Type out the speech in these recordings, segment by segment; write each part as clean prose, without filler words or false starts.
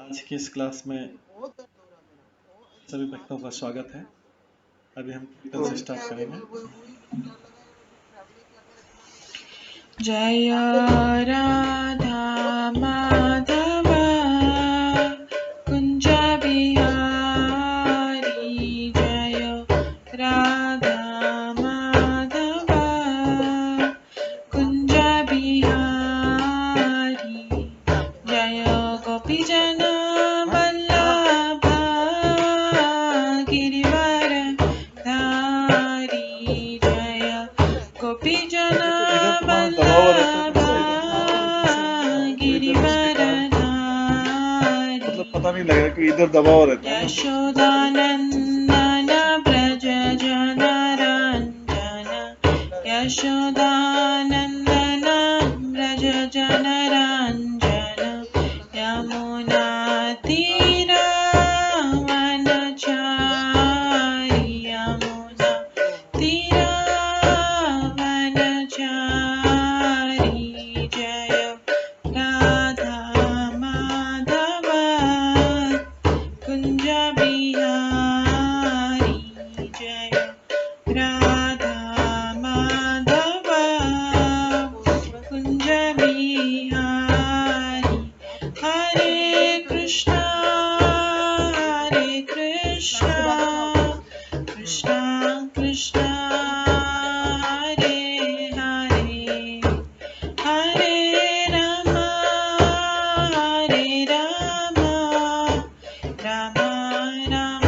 आज की इस क्लास में सभी बच्चों का स्वागत है। अभी हम कीर्तन से स्टार्ट करेंगे। जय राधा माधव कुंज बिहारी, जय राधा माधव कुंज बिहारी, जय गोपीजन वल्लभ गिरिवर धारी, जय गोपीजन वल्लभ गिरिवर धारी, पता नहीं लगेगा कि इधर दबाव रहता है। यशोदानंदन ब्रज जन रंजन, यशोदानंदन ब्रज जन रंजन, यमुना तीर वनचारी, यमुना तीर वनचारी, जय राधा माधव कुंज बिहारी, जय राधा माधव कुंज बिहारी, हरे कृष्णा कृष्णा कृष्णा हरे हरे, हरे राम राम राम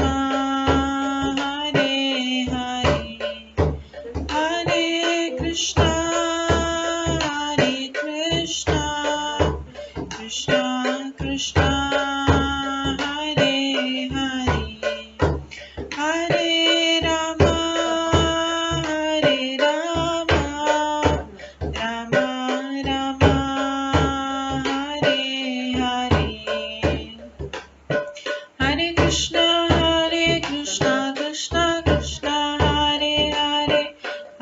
हरे हरे, हरे कृष्णा कृष्णा कृष्णा हरे हरे, हरे राम राम राम हरे हरे, हरे कृष्णा कृष्णा कृष्णा हरे हरे,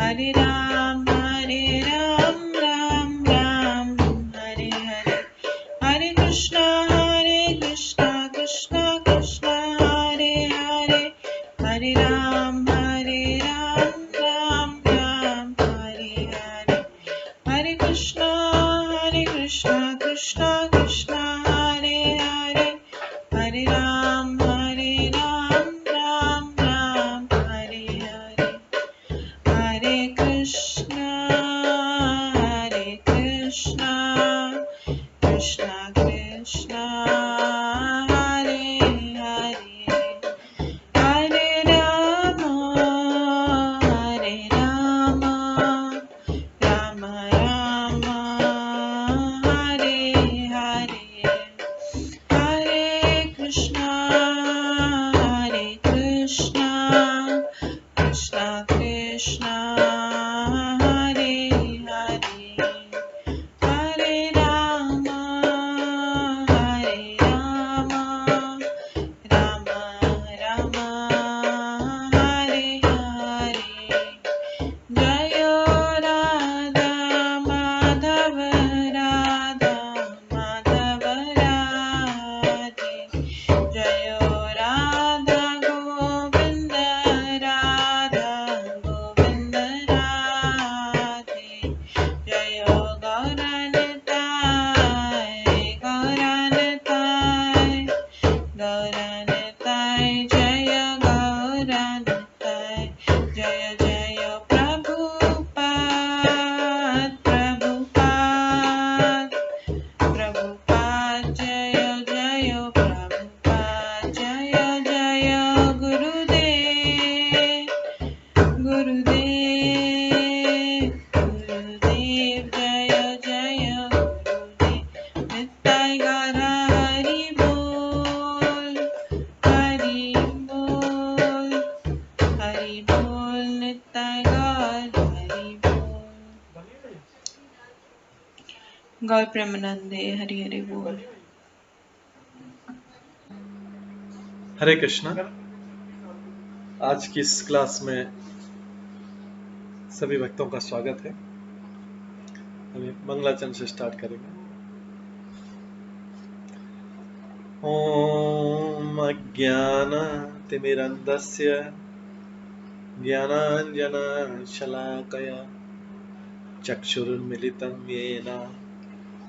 हरे राम राम राम हरे हरे, हरे कृष्णा कृष्णा कृष्णा हरे हरे, हरे राम राम राम हरे हरे, हरे कृष्णा कृष्णा कृष्णा हरे हरे, हरे राम राम राम हरे हरे, हरे कृष्णा कृष्णा कृष्णा हरे हरे, हरे राम राम राम हरे हरे, हरे कृष्णा कृष्णा कृष्णा हरे हरे, हरे राम राम राम हरे हरे, जय राधा माधव राधे, जय राधा गोविंद राधे, जय गौरनिताय जय गौरनिताय, जय जय प्रभुपाद जय जय प्रभुपाद, जय जय गुरुदेव जय जय गुरुदेव, नित्य गौर हरि बोल नित्य गौर हरि बोल, गौर प्रेमानंदे हरि हरि बोल। हरे कृष्णा। आज की इस क्लास में सभी भक्तों का स्वागत है। अभी मंगलाचरण से स्टार्ट करेंगे। ॐ अज्ञानतिमिरन्धस्य ज्ञानाञ्जनशलाकया चक्षुरुन्मिलितं येन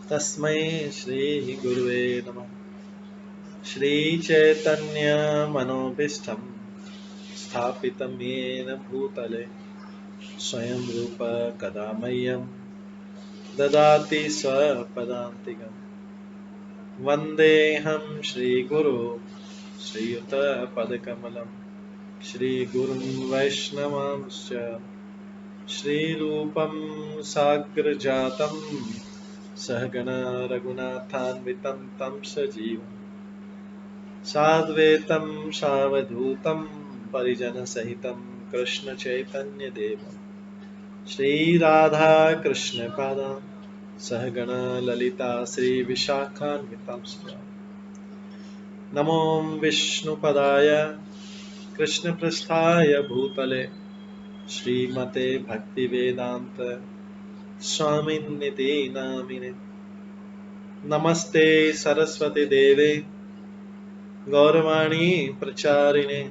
तस्मै श्रीगुरुवे नमः। श्रीचैतन्यमनोभीष्टं स्थापितं येन भूतले स्वयं रूप कदा मह्यं ददाति स्वपदान्तिकम्। वन्देऽहं श्रीगुरो श्रीयुतपदकमलं श्रीगुरुं वैष्णवांश्च श्रीरूपं साग्रजातं सहगण रघुनाथान्वितं तं सजीवं साद्वैतं सावधूतं परिजनसहितं कृष्णचैतन्यदेवं श्रीराधाकृष्णपादां सहगण ललिता श्रीविशाखान्वितांश्च नमो विष्णुपदाय कृष्णपृष्ठाय भूतले श्रीमते भक्तिवेदान्त स्वामिन्निति नामिने। नमस्ते सरस्वती देवे गौरवाणी प्रचारिणे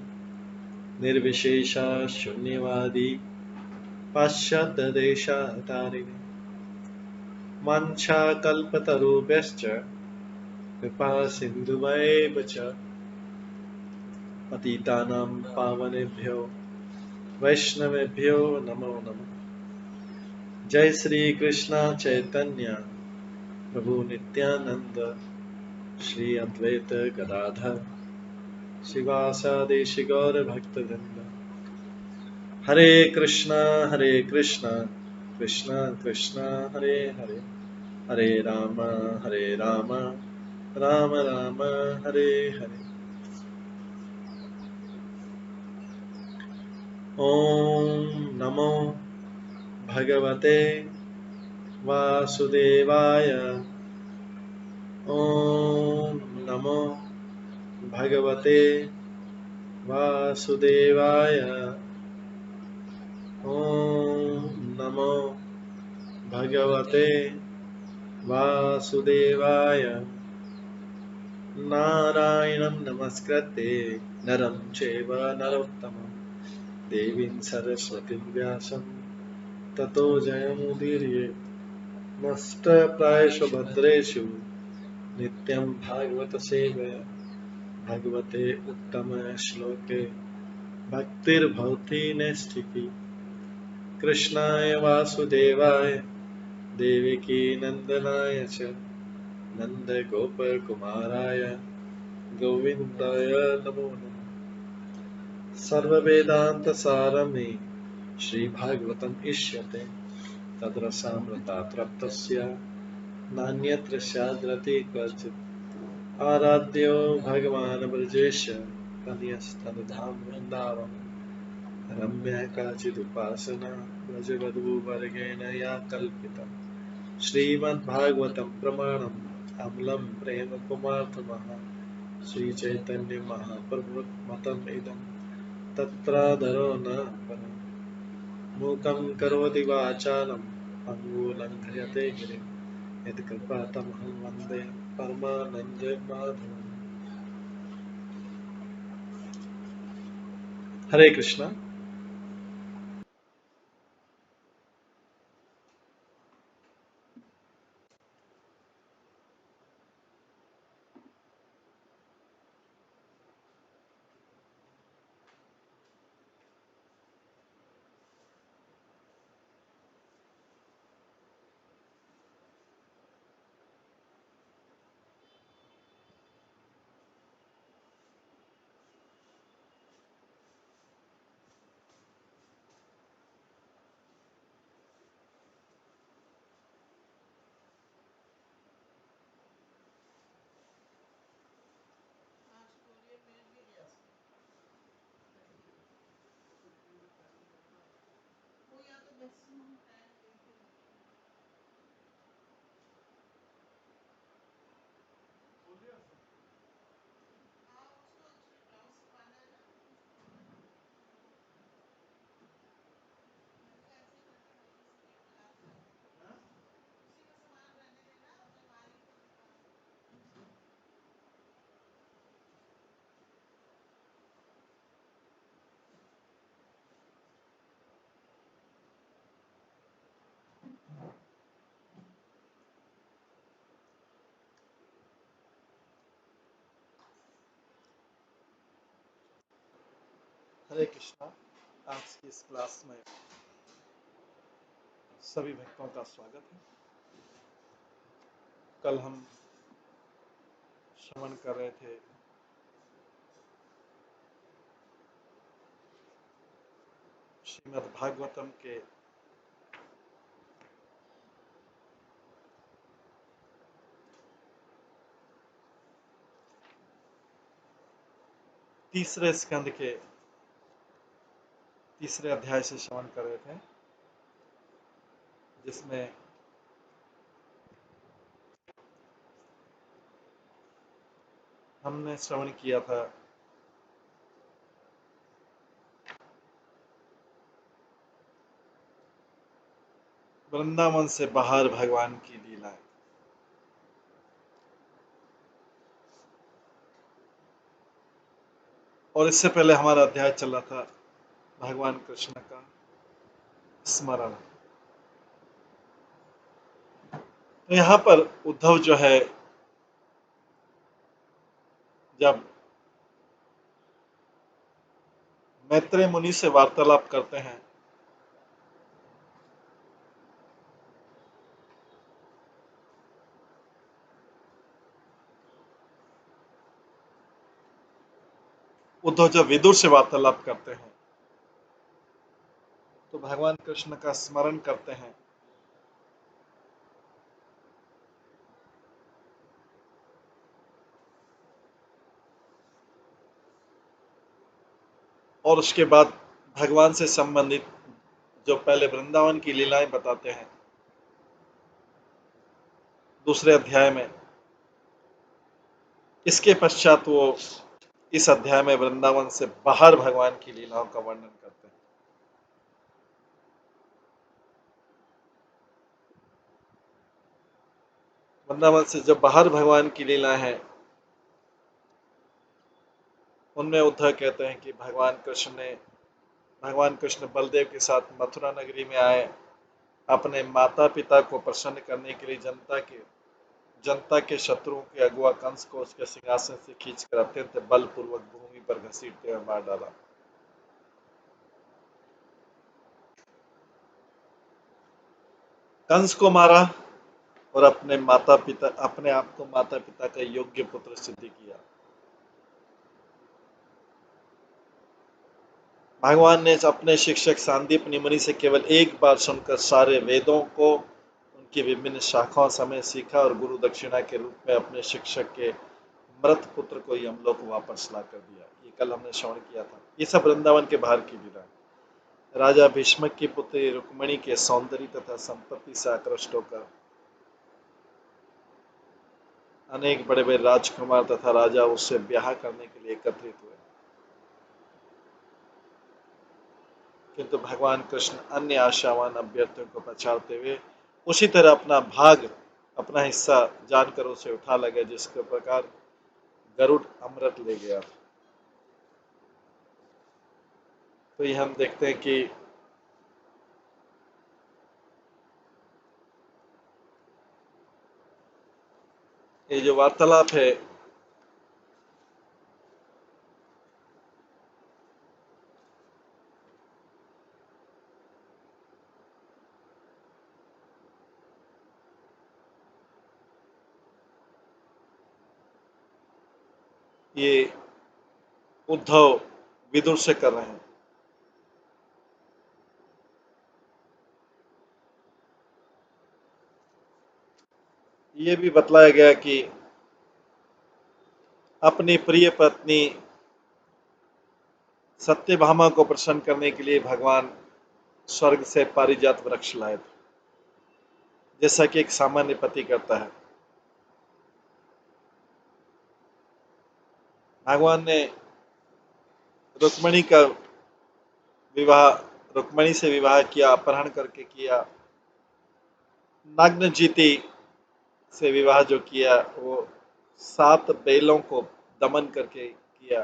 निर्विशेष शून्यवादी पाश्चात्य देशातारिणे वाञ्छाकल्पतरुभ्यश्च कृपा सिन्धुभ्येव च पतितानां पावनेभ्यो वैष्णवेभ्यो नमो नमः। जय श्री कृष्ण चैतन्य प्रभु नित्यानंद श्री अद्वैत गदाधर शिवासादि गौर भक्तवृंद। हरे कृष्णा कृष्णा कृष्णा हरे हरे हरे राम राम राम हरे हरे। ओम नमो भगवते वासुदेवाय। ओम नमो भगवते वासुदेवाय। ओम नमो भगवते वासुदेवाय। नारायणं नमस्कृत्य नरं चैव नरोत्तमं देवीं सरस्वतीं व्यासं ततो जयमुदीरये। नष्टप्रायेषु भद्रेषु नित्यं भागवत सेवया भगवते उत्तम श्लोके भक्तिर्भवति नैष्ठिकी। कृष्णाय वासुदेवाय देवकी नंदनाय च नन्दगोपकुमाराय गोविन्दाय नमो नमः। सर्ववेदान्तसारमे श्रीभागवतम् इष्यते तद्रसामृताप्तस्य नान्यत्र स्याद्रति क्वचित्। आराध्यो भगवान् ब्रजेश कन्यस्तनुधाम वृन्दावन रम्या काचिदुपासना व्रजवधूवर्गेण या कल्पिता। श्रीमद्भागवतं प्रमाणम् अमलं प्रेम कुमार्थमः श्रीचैतन्य महाप्रभुमतम् इदं तत्रादरो न परम्। मूकं करोति वाचालं पङ्गुलङ्घयते गिरिं यत्कृपातमहं वन्दे परमानन्दमाधवम्। हरे कृष्णा। हरे कृष्णा। आज की इस क्लास में सभी भक्तों का स्वागत है। कल हम श्रवण कर रहे थे श्रीमद् भागवतम के तीसरे स्कंद के तीसरे अध्याय से श्रवण कर रहे थे, जिसमें हमने श्रवण किया था वृंदावन से बाहर भगवान की लीला। और इससे पहले हमारा अध्याय चल रहा था भगवान कृष्ण का स्मरण। तो यहाँ पर उद्धव जो है, जब मैत्रेय मुनि से वार्तालाप करते हैं उद्धव जब विदुर से वार्तालाप करते हैं तो भगवान कृष्ण का स्मरण करते हैं। और उसके बाद भगवान से संबंधित जो पहले वृंदावन की लीलाएं बताते हैं दूसरे अध्याय में, इसके पश्चात वो इस अध्याय में वृंदावन से बाहर भगवान की लीलाओं का वर्णन करते हैं। वृंदावन से जब बाहर भगवान की लीला है, उनमें उद्धव कहते हैं कि भगवान कृष्ण बलदेव के साथ मथुरा नगरी में आए, अपने माता पिता को प्रसन्न करने के लिए जनता के शत्रुओं के अगुआ कंस को उसके सिंहासन से खींचकर अत्यंत बलपूर्वक भूमि पर घसीटते हुए मार डाला। कंस को मारा और अपने आप को माता पिता का योग्य पुत्र सिद्ध किया। भगवान ने अपने शिक्षक सांदीपनि मुनि से केवल एक बार सुनकर सारे वेदों को उनकी विभिन्न शाखाओं समेत सीखा और गुरु दक्षिणा के रूप में अपने शिक्षक के मृत पुत्र को यमलोक वापस ला कर दिया। ये कल हमने श्रवण किया था। ये सब वृंदावन के बाहर की लीला है। राजा भीष्मक की पुत्री रुक्मणी के सौंदर्य तथा संपत्ति से आकृष्ट होकर अनेक बड़े बड़े राजकुमार तथा राजा उससे ब्याह करने के लिए एकत्रित हुए, किंतु भगवान कृष्ण अन्य आशावान अभ्यर्थियों को पछाड़ते हुए उसी तरह अपना हिस्सा जानकर उसे उठा लगे, जिसके प्रकार गरुड़ अमृत ले गया। तो ये हम देखते हैं कि ये जो वार्तालाप है, ये उद्धव विदुर से कर रहे हैं। ये भी बतलाया गया कि अपनी प्रिय पत्नी सत्यभामा को प्रसन्न करने के लिए भगवान स्वर्ग से पारिजात वृक्ष लाए थे, जैसा कि एक सामान्य पति करता है। भगवान ने रुक्मणी का विवाह रुक्मणी से विवाह किया, अपहरण करके किया। नाग्नजीति से विवाह जो किया वो 7 बैलों को दमन करके किया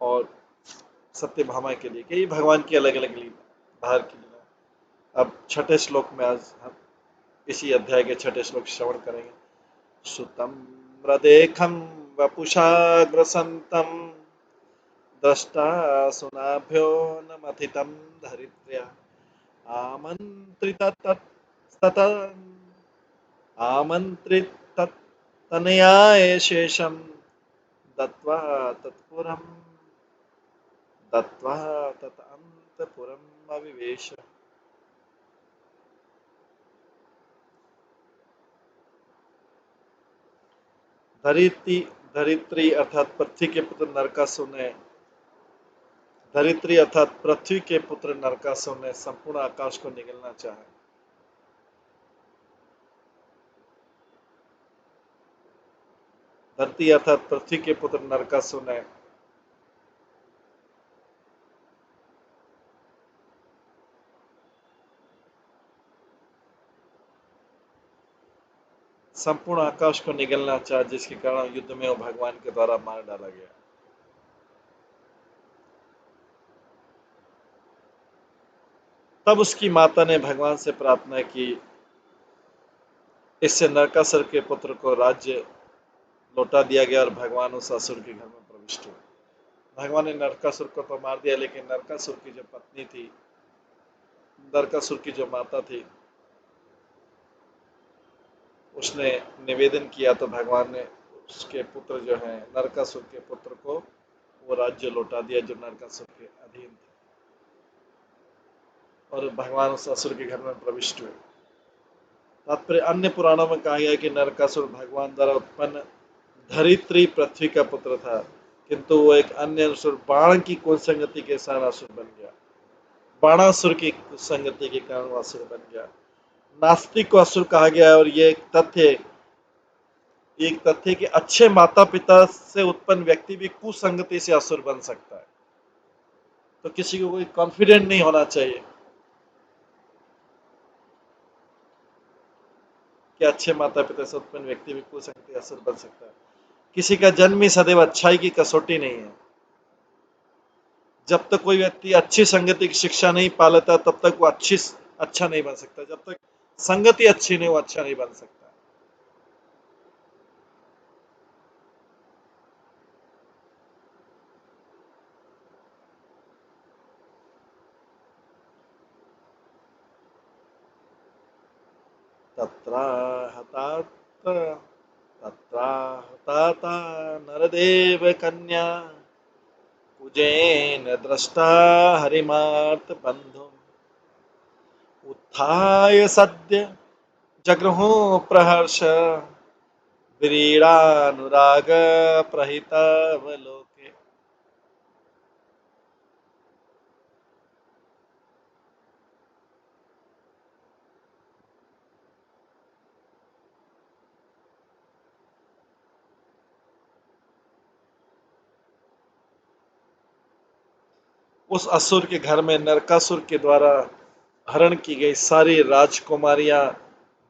और सत्यभामा के लिए कई भगवान की अलग अलग बाहर की लीला। अब छठे श्लोक में आज हम इसी अध्याय के छठे श्लोक श्रवण करेंगे। सुतम हृदेखम वपुषा ग्रसंतम दृष्टा सुनाभ्यो न मथितं धरित्र्या आमन्त्रिततस्तत आमन्त्रिततनयाय शेषं दत्वा तत्पुरं दत्वा ततन्तपुरम् अविवेश। धरित्री धरित्री अर्थात पृथ्वी के पुत्र नरकासुर ने धरित्री अर्थात पृथ्वी के पुत्र नरकासुर ने संपूर्ण आकाश को निगलना चाहा। धरती अर्थात पृथ्वी के पुत्र नरकासुर ने संपूर्ण आकाश को निगलना चाहा, जिसके कारण युद्ध में वो भगवान के द्वारा मार डाला गया। तब उसकी माता ने भगवान से प्रार्थना की, इससे नरकासुर के पुत्र को राज्य लौटा दिया गया और भगवान उस असुर के घर में प्रविष्ट हुए। भगवान ने नरकासुर को तो मार दिया, लेकिन नरकासुर की जो पत्नी थी, नरकासुर की जो माता थी, उसने निवेदन किया तो भगवान ने उसके पुत्र जो हैं नरकासुर के पुत्र को वो राज्य लौटा दिया जो नरकासुर के अधीन थे, और भगवान उस असुर के घर में प्रविष्ट हुए। तात्पर्य अन्य पुराणों में कहा गया कि नरकासुर भगवान द्वारा उत्पन्न धरित्री पृथ्वी का पुत्र था, किंतु वो एक अन्य असुर बाण की कुसंगति के कारण असुर बन गया। बाणासुर की कुसंगति के कारण वो असुर बन गया। नास्तिक को असुर कहा गया है, और ये एक तथ्य कि अच्छे माता पिता से उत्पन्न व्यक्ति भी कुसंगति से असुर बन सकता है। तो किसी को कोई कॉन्फिडेंट नहीं होना चाहिए कि अच्छे माता पिता से उत्पन्न व्यक्ति भी कुसंगति असुर बन सकता है। किसी का जन्म ही सदैव अच्छाई की कसौटी नहीं है। जब तक कोई व्यक्ति अच्छी संगति की शिक्षा नहीं पा लेता, तब तक वो अच्छा नहीं बन सकता। जब तक संगति अच्छी नहीं, वो अच्छा नहीं बन सकता। तत्राहताता नरदेव कन्या कुजेन दृष्टा हरिमार्त बंधुम उत्थाय सद्य जगृहु प्रहर्ष व्रीडानुराग प्रहितावलोके। उस असुर के घर में नरकासुर के द्वारा हरण की गई सारी राजकुमारियां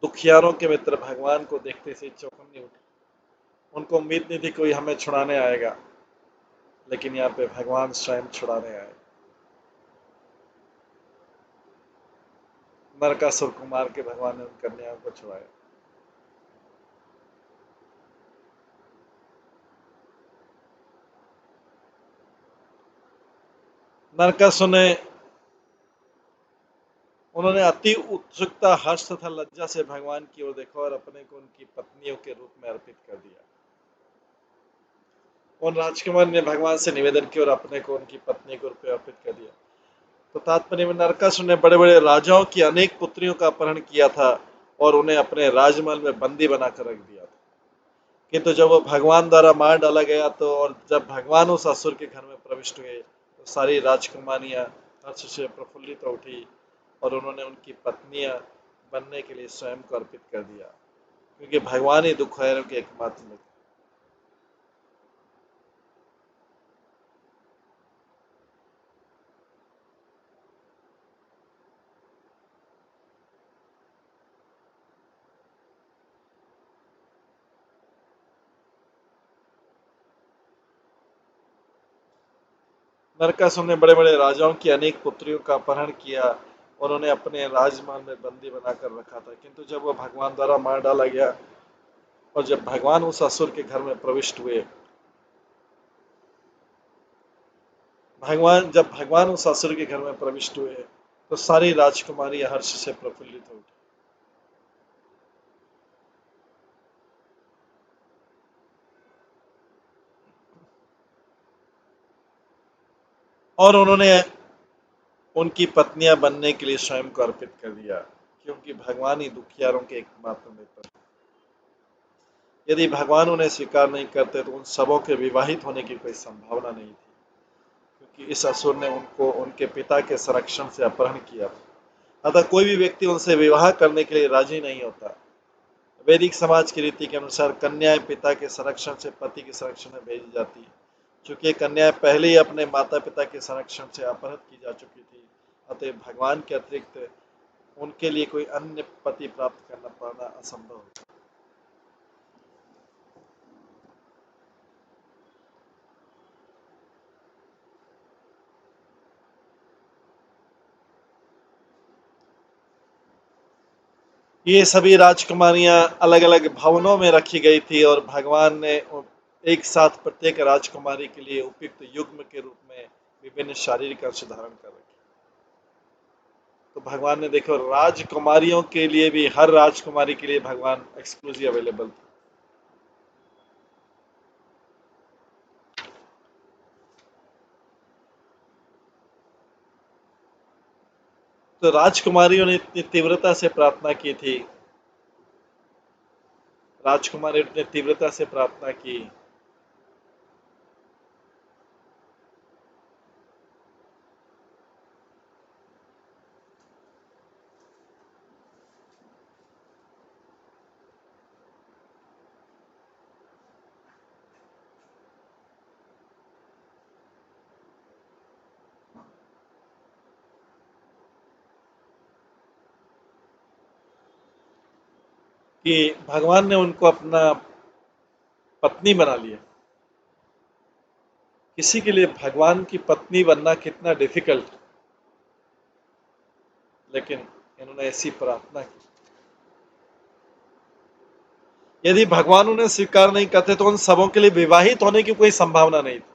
दुखियारों के मित्र भगवान को देखते से चौकन्नी उठी। उनको उम्मीद नहीं थी कोई हमें छुड़ाने आएगा, लेकिन यहाँ पे भगवान स्वयं छुड़ाने आए। नरकासुर को मार के भगवान ने उन कन्याओं को छुड़ाया। नरकासुर ने उन्होंने अति उत्सुकता, हर्ष तथा लज्जा से भगवान की ओर देखा और अपने को उनकी पत्नियों के रूप में अर्पित कर दिया। उन राजकुमार ने भगवान से निवेदन किया और अपने को उनकी पत्नी के रूप में अर्पित कर दिया। तो तात्पर्य में नरकासुर ने बड़े बड़े राजाओं की अनेक पुत्रियों का अपहरण किया था और उन्हें अपने राजमहल में बंदी बनाकर रख दिया था। किंतु जब वो भगवान द्वारा मार डाला गया, तो और जब भगवान उस असुर के घर में प्रविष्ट हुए, तो सारी राजकुमारियां हर्ष से प्रफुल्लित हो उठी और उन्होंने उनकी पत्नियां बनने के लिए स्वयं को अर्पित कर दिया, क्योंकि भगवान ही दुखहरों के एकमात्र मित्र। नरकासुर ने बड़े बड़े राजाओं की अनेक पुत्रियों का अपहरण किया और उन्हें अपने राजमहल में बंदी बनाकर रखा था। किंतु जब वह भगवान द्वारा मार डाला गया और जब भगवान उस असुर के घर में प्रविष्ट हुए, जब भगवान उस असुर के घर में प्रविष्ट हुए तो सारी राजकुमारी हर्ष से प्रफुल्लित हो उठी। और उन्होंने उनकी पत्नियां बनने के लिए स्वयं को अर्पित कर दिया, क्योंकि भगवान ही दुखियारों के एकमात्र मित्र हैं। यदि भगवान उन्हें स्वीकार नहीं करते तो उन सबों के विवाहित होने की कोई संभावना नहीं थी, क्योंकि इस असुर ने उनको उनके पिता के संरक्षण से अपहरण किया था। अतः कोई भी व्यक्ति उनसे विवाह करने के लिए राजी नहीं होता। वैदिक समाज की रीति के अनुसार कन्याएं पिता के संरक्षण से पति के संरक्षण में भेजी जाती है। चूंकि कन्याएं पहले ही अपने माता पिता के संरक्षण से अपहृत की जा चुकी थी, अतः भगवान के अतिरिक्त उनके लिए कोई अन्य पति प्राप्त करना पाना असंभव है। ये सभी राजकुमारियां अलग अलग भवनों में रखी गई थी और भगवान ने एक साथ प्रत्येक राजकुमारी के लिए उपयुक्त युग्म के रूप में विभिन्न शारीरिक अंश धारण कर रखे। तो भगवान ने देखो राजकुमारियों के लिए भी, हर राजकुमारी के लिए भगवान एक्सक्लूसिव अवेलेबल थे। तो राजकुमारियों ने इतनी तीव्रता से प्रार्थना की थी, राजकुमारी ने तीव्रता से प्रार्थना की कि भगवान ने उनको अपना पत्नी बना लिया। किसी के लिए भगवान की पत्नी बनना कितना डिफिकल्ट, लेकिन इन्होंने ऐसी प्रार्थना की। यदि भगवान उन्हें स्वीकार नहीं करते तो उन सबों के लिए विवाहित होने की कोई संभावना नहीं थी।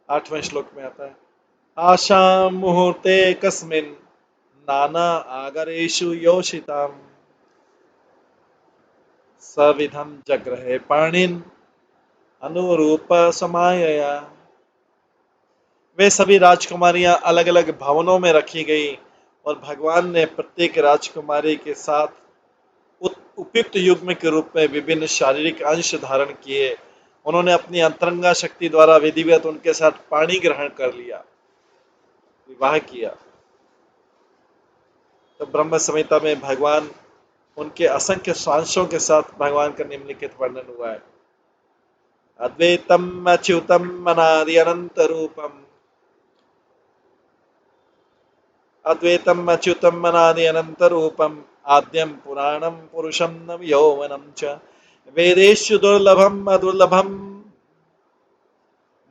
आठवें श्लोक में आता है, आशा मुहूर्ते कस्मिन नाना आगरेषु योषिताम सविधम जग्रहे पाणिन अनुरूप समायया। वे सभी राजकुमारियां अलग अलग भवनों में रखी गई और भगवान ने प्रत्येक राजकुमारी के साथ उपयुक्त युग्म के रूप में विभिन्न शारीरिक अंश धारण किए। उन्होंने अपनी अंतरंगा शक्ति द्वारा विधिवत उनके साथ पाणी ग्रहण कर लिया, विवाह किया। तो ब्रह्म संहिता में भगवान उनके असंख्य सांसों के साथ भगवान का निम्नलिखित वर्णन हुआ है। अद्वैतम अच्युतम अनादि अनंत रूपम, अद्वैतम अच्युतम अनादि अनंत रूपम आद्यम पुराणम पुरुषम नव यौवनम च वेदेषु दुर्लभम अदुर्लभम,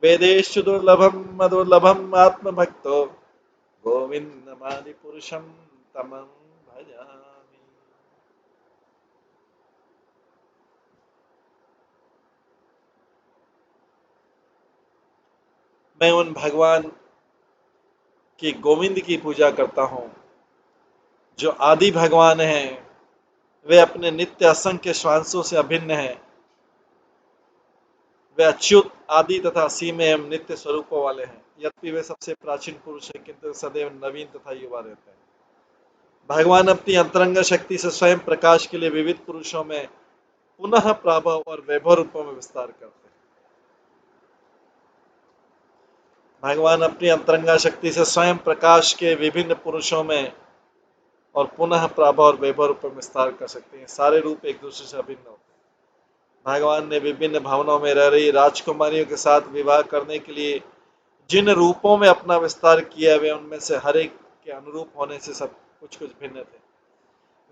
वेदेषु दुर्लभम अदुर्लभम आत्मभक्तो गोविंदमादि पुरुषम तमं भजामि। मैं उन भगवान की गोविंद की पूजा करता हूँ जो आदि भगवान हैं। वे अपने नित्य असंख्य श्वासों से अभिन्न हैं। वे अच्युत आदि तथा असीम एवं नित्य स्वरूपों वाले हैं। यद्यपि वे सबसे प्राचीन पुरुष हैं, किंतु सदैव नवीन तथा युवा रहते हैं। भगवान अपनी अंतरंग शक्ति से स्वयं प्रकाश के लिए विविध पुरुषों में पुनः प्राभव और वैभव रूपों में विस्तार करते हैं। भगवान अपनी अंतरंगा शक्ति से स्वयं प्रकाश के विभिन्न पुरुषों में और पुनः प्राभव और वैभव रूप में विस्तार कर सकते हैं। सारे रूप एक दूसरे से अभिन्न होते हैं। भगवान ने विभिन्न भवनों में रह रही राजकुमारियों के साथ विवाह करने के लिए जिन रूपों में अपना विस्तार किया, वे उनमें से हर एक के अनुरूप होने से सब कुछ कुछ भिन्न थे।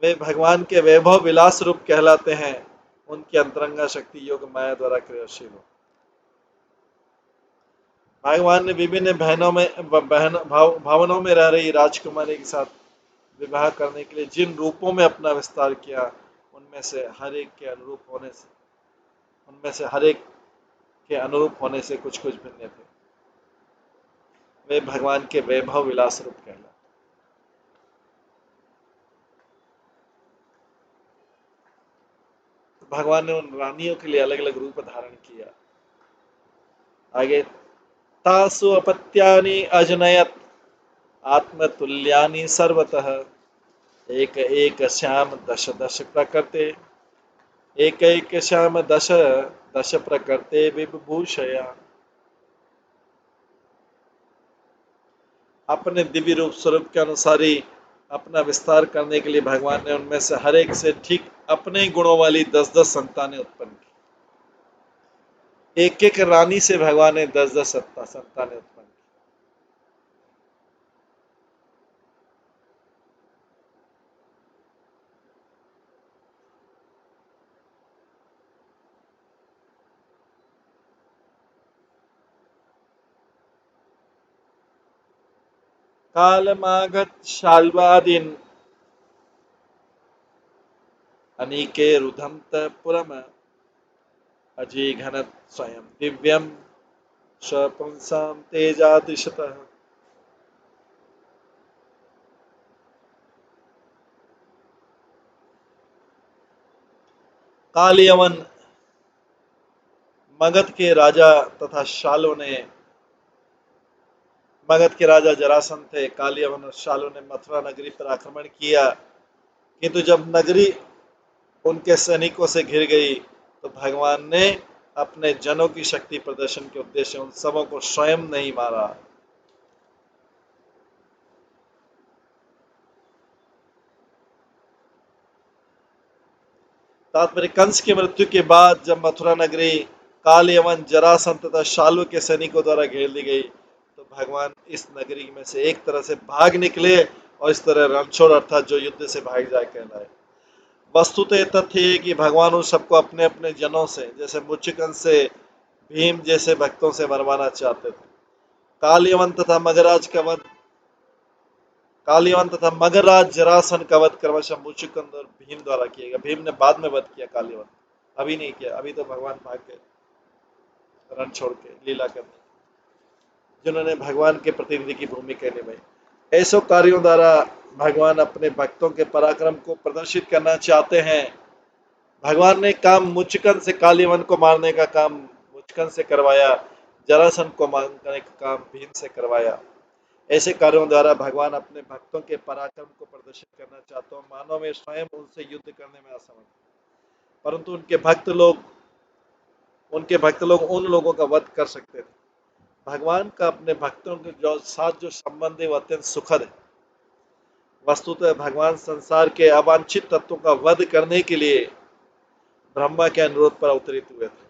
वे भगवान के वैभव विलास रूप कहलाते हैं। उनकी अंतरंगा शक्ति योग माया द्वारा क्रियाशील हो। भगवान ने विभिन्न भवनों में रह रही राजकुमारी के साथ विवाह करने के लिए जिन रूपों में अपना विस्तार किया, उनमें से हर एक के अनुरूप होने से उनमें से हर एक के अनुरूप होने से कुछ कुछ भिन्न थे। वे भगवान के वैभव विलास रूप कहलाते। भगवान ने उन रानियों के लिए अलग अलग रूप धारण किया। आगे, तासु अपत्यानि अजनयत आत्मतुल्यानि सर्वतः एक एक श्याम दश दश प्रकृते एक एक श्याम दश दश प्रकृते विभूषया। अपने दिव्य रूप स्वरूप के अनुसार ही अपना विस्तार करने के लिए भगवान ने उनमें से हर एक से ठीक अपने ही गुणों वाली 10-10 संतानें उत्पन्न की। एक एक रानी से भगवान ने 10-10 संतानें उत्पन्न की। कालमागत शाल्वादीन अनीके रुधंत पुरम अजीघनत स्वयं दिव्यम स्वपुंसाम तेजातिशतः। कालियवन मगध के राजा तथा शालों ने मगध के राजा जरासंध थे। कालियवन और शालों ने मथुरा नगरी पर आक्रमण किया, किंतु जब नगरी उनके सैनिकों से घिर गई तो भगवान ने अपने जनों की शक्ति प्रदर्शन के उद्देश्य उन सबों को स्वयं नहीं मारा। तात्पर्य, कंस की मृत्यु के बाद जब मथुरा नगरी कालियवन जरासंध तथा शालू के सैनिकों द्वारा घेर ली गई तो भगवान इस नगरी में से एक तरह से भाग निकले और इस तरह रणछोड़ अर्थात जो युद्ध से भाग जाए कहलाए। वस्तुतः यह तथ्य है कि भगवान उन सबको अपने अपने जनों से, जैसे मुचिकंद से भीम जैसे भक्तों से मरवाना चाहते थे। कालियवन तथा मगराज का वध कालियवन तथा मगराज जरासंध का वध क्रमशः मुचिकंद और भीम द्वारा किया गया। भीम ने बाद में वध किया कालियवन, अभी नहीं किया। अभी तो भगवान भाग गए रण छोड़ के लीला करने, जिन्होंने भगवान के प्रतिनिधि की भूमिका निभाई। ऐसो कार्यों द्वारा भगवान अपने भक्तों के पराक्रम को प्रदर्शित करना चाहते हैं। भगवान ने काम मुचिकंद से कालियवन को मारने का काम मुचिकंद से करवाया, जरासंध को मारने का काम भीम से करवाया। ऐसे कार्यों द्वारा भगवान अपने भक्तों के पराक्रम को प्रदर्शित करना चाहते हैं। मानव में स्वयं उनसे युद्ध करने में असमर्थ, परंतु उनके भक्त लोग उन लोगों का वध कर सकते थे। भगवान का अपने भक्तों के साथ जो संबंध है वो अत्यंत सुखद है। वस्तुतः भगवान संसार के अवांछित तत्वों का वध करने के लिए ब्रह्मा के अनुरोध पर अवतरित हुए थे,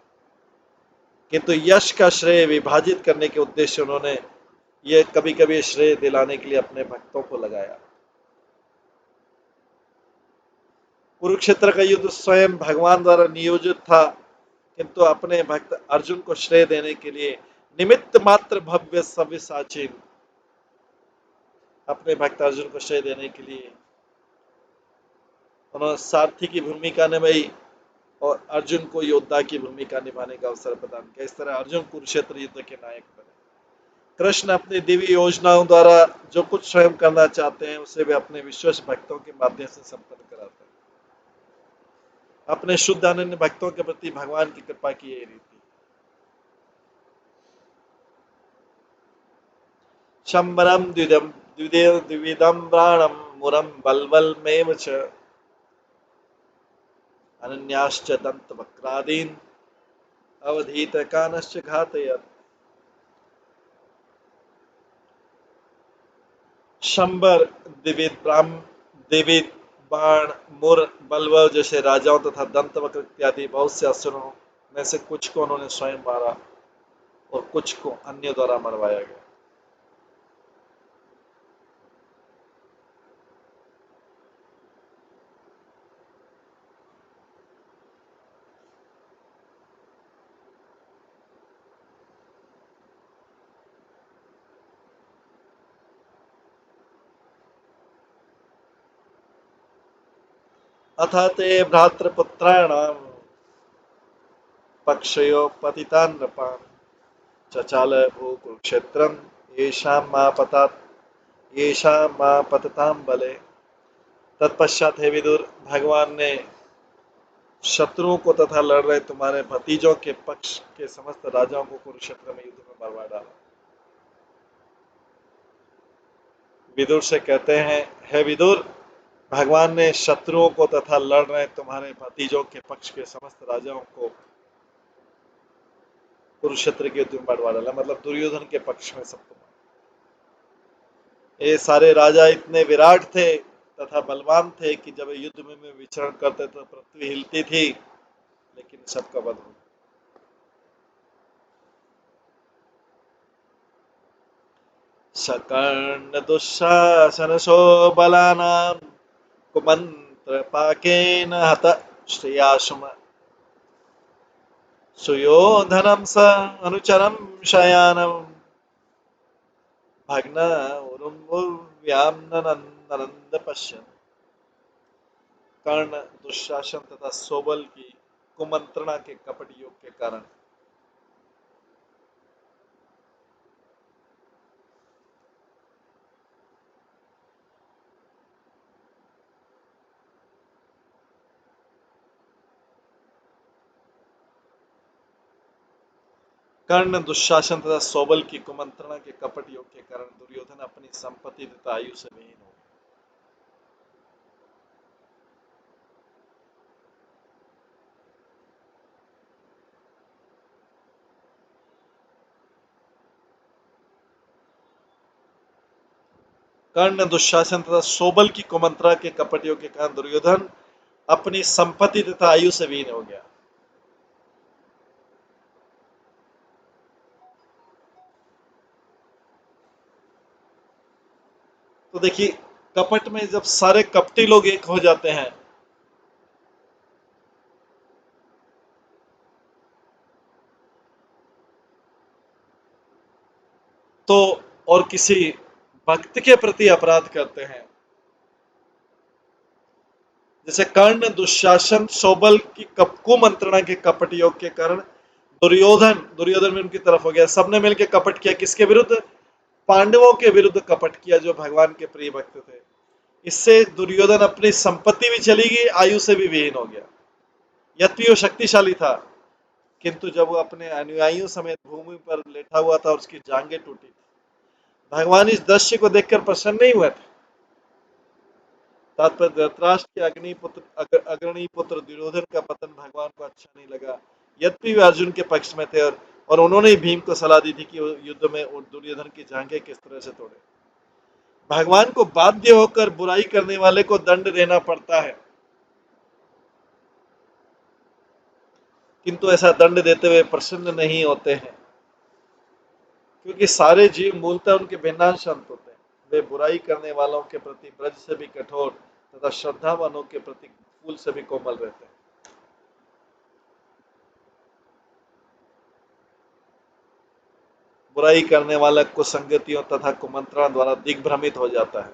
किंतु यश का श्रेय विभाजित करने के उद्देश्य उन्होंने यह कभी कभी श्रेय दिलाने के लिए अपने भक्तों को लगाया। कुरुक्षेत्र का युद्ध स्वयं भगवान द्वारा नियोजित था, किंतु अपने भक्त अर्जुन को श्रेय देने के लिए निमित्त मात्र भव्य सव्यसाची अपने भक्त अर्जुन को श्रेय देने के लिए उन्होंने सारथी की भूमिका निभाई और अर्जुन को योद्धा की भूमिका निभाने का अवसर प्रदान किया। इस तरह अर्जुन कुरुक्षेत्र युद्ध के नायक बने। कृष्ण अपनी दिव्य योजनाओं द्वारा जो कुछ स्वयं करना चाहते हैं उसे वे अपने विश्वस्त भक्तों के माध्यम से संपन्न कराते हैं। अपने शुद्ध अनन्य भक्तों के प्रति भगवान की कृपा की यही रीति। शंबरम द्विविधम प्राणम मुरम बलबलमेव च अनन्याश्च दंत वक्रादीन अवधीत कानश्च घातयत्। शंबर द्विविध बाण मुर बलव जैसे राजाओं तथा दंत वक्र इत्यादि बहुत से असुरों में से कुछ को उन्होंने स्वयं मारा और कुछ को अन्य द्वारा मरवाया गया। अथ ते भ्रातृपुत्राणां पक्षयो पतितान् नृपान् चचाल भूकुरुक्षेत्रम् येषां मां पततां बले। तत्पश्चात हे विदुर, भगवान ने शत्रुओं को तथा लड़ रहे तुम्हारे भतीजों के पक्ष के समस्त राजाओं को कुरुक्षेत्र में युद्ध में मरवा डाला। विदुर से कहते हैं, हे विदुर, भगवान ने शत्रुओं को तथा लड़ रहे तुम्हारे भतीजों के पक्ष के समस्त राजाओं को कुरुक्षेत्र के युद्ध में मरवा डाला, मतलब दुर्योधन के पक्ष में सबको। ये सारे राजा इतने विराट थे तथा बलवान थे कि जब युद्ध में विचरण करते तो पृथ्वी हिलती थी, लेकिन सबका वध हो। सकर्ण दुःशासन शोबलानां कुमंत्र पाकेन हत श्रेयासुम सुयोधनं स अनुचरं शयानं भग्न उरुव्यां ननंद पश्यन्। कर्ण दुशासन तथा सोबल की कुमंत्रणा के कपट योग के कारण कर्ण दुशासन तथा सोबल की कुमंत्रणा के कपट योग के कारण दुर्योधन अपनी संपत्ति तथा आयु से विहीन हो। कर्ण दुशासन तथा सोबल की कुमंत्रणा के कपट योग के कारण दुर्योधन अपनी संपत्ति तथा आयु से विहीन हो गया। तो देखिए, कपट में जब सारे कपटी लोग एक हो जाते हैं तो, और किसी भक्त के प्रति अपराध करते हैं, जैसे कर्ण दुशासन सोबल की कुमंत्रणा के कपट योग के कारण दुर्योधन भी उनकी तरफ हो गया। सबने मिलकर कपट किया, किसके विरुद्ध? पांडवों के विरुद्ध कपट किया, जो भगवान के प्रिय भक्त थे। इससे दुर्योधन अपनी संपत्ति भी चली गई, आयु से भी विहीन हो गया। यद्यपि वो शक्तिशाली था, किंतु जब वो अपने अनुयायियों समेत भूमि पर लेटा हुआ था और उसकी जांघें टूटी, भगवान इस दृश्य को देखकर प्रसन्न नहीं हुए थे। तात्पर्य, धृतराष्ट्र के अग्रणी पुत्र दुर्योधन का पतन भगवान को अच्छा नहीं लगा। यद्यपि वे अर्जुन के पक्ष में थे और उन्होंने ही भीम को सलाह दी थी कि वो युद्ध में दुर्योधन की जांघें किस तरह से तोड़े। भगवान को बाध्य होकर बुराई करने वाले को दंड देना पड़ता है, किंतु ऐसा दंड देते हुए प्रसन्न नहीं होते हैं, क्योंकि सारे जीव मूलतः उनके भिन्नांश अंत होते हैं। वे बुराई करने वालों के प्रति ब्रज से भी कठोर तथा श्रद्धावानों के प्रति फूल से भी कोमल रहते हैं। बुराई करने वाला कुसंगतियों तथा कुमंत्रणा द्वारा दिग्भ्रमित हो जाता है।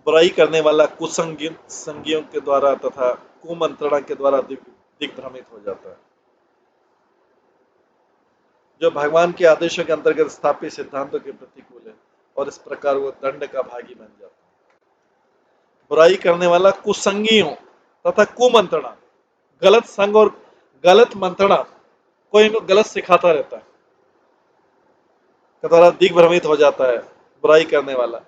बुराई करने वाला कुसंगियों के द्वारा तथा कुमंत्रणा के द्वारा दिग्भ्रमित हो जाता है, जो भगवान के आदेशों के अंतर्गत स्थापित सिद्धांतों के प्रतिकूल है, और इस प्रकार वो दंड का भागी बन जाता है। बुराई करने वाला कुसंगियों तथा कुमंत्रणा, गलत संग और गलत मंत्रणा, कोई इनको गलत सिखाता रहता है, के द्वारा दिग्भ्रमित हो जाता है बुराई करने वाला,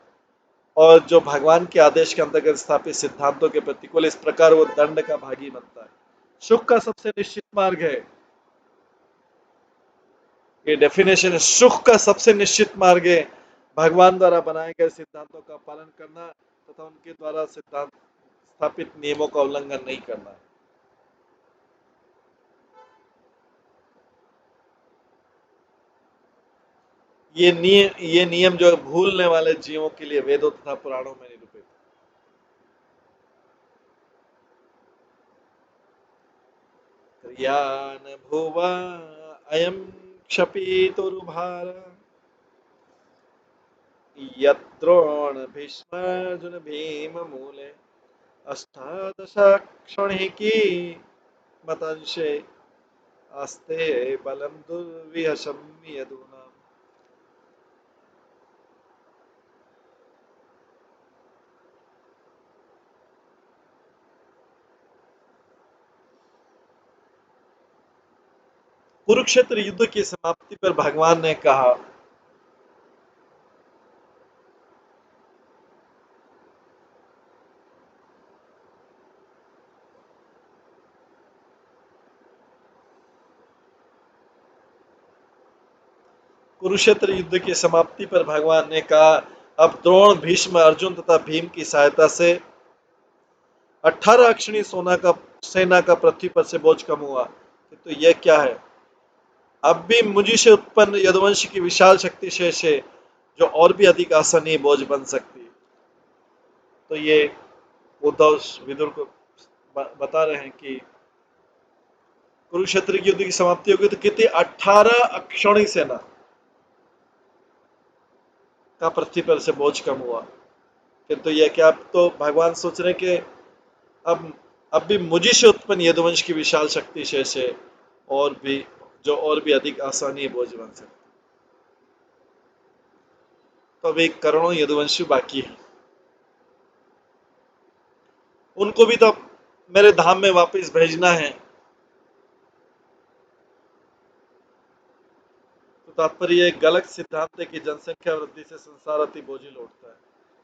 और जो भगवान के आदेश के अंतर्गत स्थापित सिद्धांतों के प्रतिकूल, इस प्रकार वो दंड का भागी बनता है। सुख का सबसे निश्चित मार्ग है, ये डेफिनेशन है, सुख का सबसे निश्चित मार्ग है भगवान द्वारा बनाए गए सिद्धांतों का पालन करना तथा उनके द्वारा सिद्धांत स्थापित नियमों का उल्लंघन नहीं करना। ये नियम जो भूलने वाले जीवों के लिए वेदों तथा पुराणों में निरूपित। क्रियान भुवा अयम क्षपितुर्भार यद्रोण भीष्मार्जुन भीम मूले अष्टादश क्षणिकी मतंशे आस्ते बलम दुर्विहशम यदूना। कुरुक्षेत्र युद्ध की समाप्ति पर भगवान ने कहा, कुरुक्षेत्र युद्ध की समाप्ति पर भगवान ने कहा, अब द्रोण, भीष्म, अर्जुन तथा भीम की सहायता से 18 अक्षणी सेना का पृथ्वी पर से बोझ कम हुआ। तो यह क्या है? अब भी मुझी से उत्पन्न यदुवंश की विशाल शक्ति शेष है, जो और भी अधिक आसानी बोझ बन सकती है। तो ये उद्धव विदुर को बता रहे हैं कि कुरुक्षेत्र युद्ध की समाप्ति होगी तो कितनी 18 अक्षौणी सेना का पृथ्वी पर से बोझ कम हुआ। किंतु यह क्या, अब तो भगवान सोच रहे कि अब भी मुझी से उत्पन्न यदुवंश की विशाल शक्ति शेष है, और भी जो और भी अधिक आसानी बोझ बन सकती। तो अभी करोड़ों यदुवंशी बाकी है, उनको भी तो मेरे धाम में वापस भेजना है। तो तात्पर्य एक गलत सिद्धांत है कि जनसंख्या वृद्धि से संसार अति बोझिल उठता है,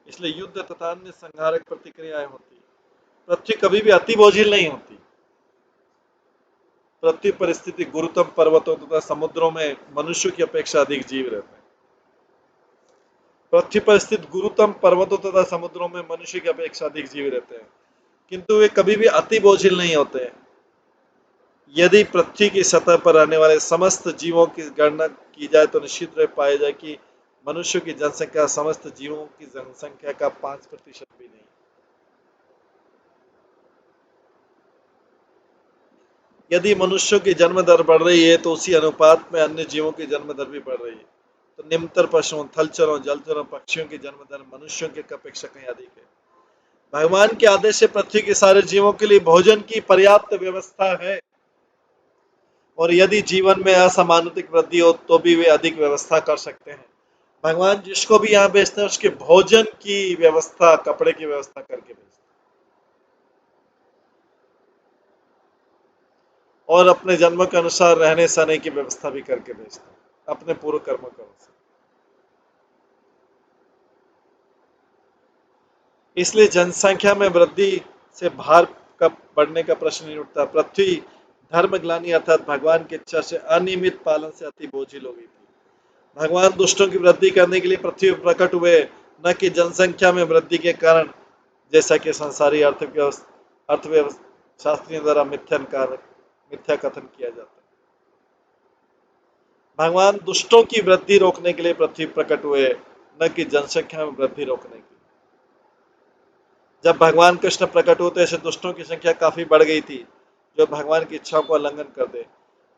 इसलिए युद्ध तथा अन्य संहारक प्रतिक्रियाएं होती है। पृथ्वी कभी भी अति बोझिल नहीं होती। पृथ्वी पर स्थित गुरुतम पर्वतों तथा समुद्रों में मनुष्यों की अपेक्षा अधिक जीव रहते हैं। पृथ्वी पर स्थित गुरुतम पर्वतों तथा समुद्रों में मनुष्य की अपेक्षा अधिक जीव रहते हैं, किंतु वे कभी भी अति बोझिल नहीं होते। यदि पृथ्वी की सतह पर रहने वाले समस्त जीवों की गणना की जाए तो निश्चित रूप पाया जाए कि मनुष्यों की जनसंख्या समस्त जीवों की जनसंख्या का 5% भी नहीं। यदि मनुष्यों की जन्म दर बढ़ रही है तो उसी अनुपात में अन्य जीवों की जन्म दर भी बढ़ रही है। तो निम्नतर पशुओं, थलचरों, जलचरों, पक्षियों की जन्म दर मनुष्यों की अपेक्षा कहीं अधिक है। भगवान के आदेश से पृथ्वी के सारे जीवों के लिए भोजन की पर्याप्त व्यवस्था है, और यदि जीवन में असमानुतिक वृद्धि हो तो भी वे अधिक व्यवस्था कर सकते हैं। भगवान जिसको भी यहाँ भेजते हैं उसके भोजन की व्यवस्था, कपड़े की व्यवस्था करके भेजते हैं, और अपने जन्म के अनुसार रहने सहने की व्यवस्था भी करके भेजते हैं, अपने पूर्व कर्मों के अनुसार। इसलिए जनसंख्या में वृद्धि से भार का बढ़ने का प्रश्न नहीं उठता। पृथ्वी धर्मग्लानि अर्थात भगवान की इच्छा से अनियमित पालन से अति बोझिल हो गई थी। भगवान दुष्टों की वृद्धि करने के लिए पृथ्वी पर प्रकट हुए, न कि जनसंख्या में वृद्धि के कारण, जैसा कि संसारी अर्थव्यवस्था शास्त्रियों द्वारा मिथ्या कथन किया जाता है। भगवान दुष्टों की वृद्धि रोकने के लिए पृथ्वी प्रकट हुए, न कि जनसंख्या में वृद्धि रोकने के लिए। जब भगवान कृष्ण प्रकट हुए तो ऐसे दुष्टों की संख्या काफी बढ़ गई थी जो भगवान की इच्छाओं का उल्लंघन कर दे।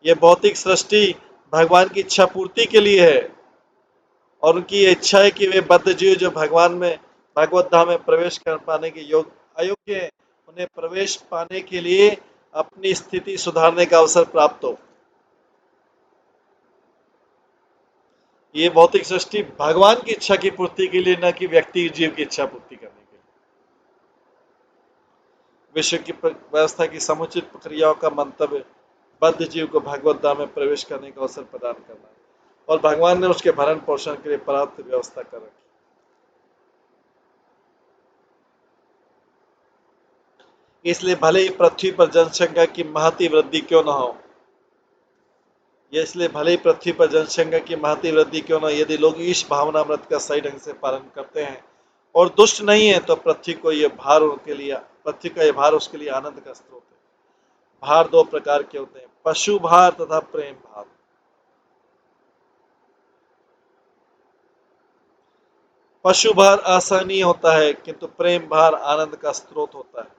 ये भौतिक सृष्टि भगवान की इच्छा पूर्ति के लिए है, और उनकी ये इच्छा है कि वे बद्ध जीव जो भगवान में भगवत धाम में प्रवेश कर पाने के अयोग्य है, उन्हें प्रवेश पाने के लिए अपनी स्थिति सुधारने का अवसर प्राप्त हो। ये भौतिक सृष्टि भगवान की इच्छा की पूर्ति के लिए, न कि व्यक्ति जीव की इच्छा पूर्ति करने के लिए। विश्व की व्यवस्था की समुचित प्रक्रियाओं का मंतव्य बद्ध जीव को भगवत धाम में प्रवेश करने का अवसर प्रदान करना है, और भगवान ने उसके भरण पोषण के लिए पर्याप्त व्यवस्था कर रखी। इसलिए भले ही पृथ्वी पर जनसंख्या की महती वृद्धि क्यों न हो, इसलिए भले ही पृथ्वी पर जनसंख्या की महती वृद्धि क्यों न हो, यदि लोग इस भावनामृत का सही ढंग से पालन करते हैं और दुष्ट नहीं है, तो पृथ्वी का यह भार उसके लिए आनंद का स्रोत है। भार दो प्रकार के होते हैं, पशु भार तथा प्रेम भार। पशु भार असहनीय होता है, किंतु प्रेम भार आनंद का स्रोत होता है।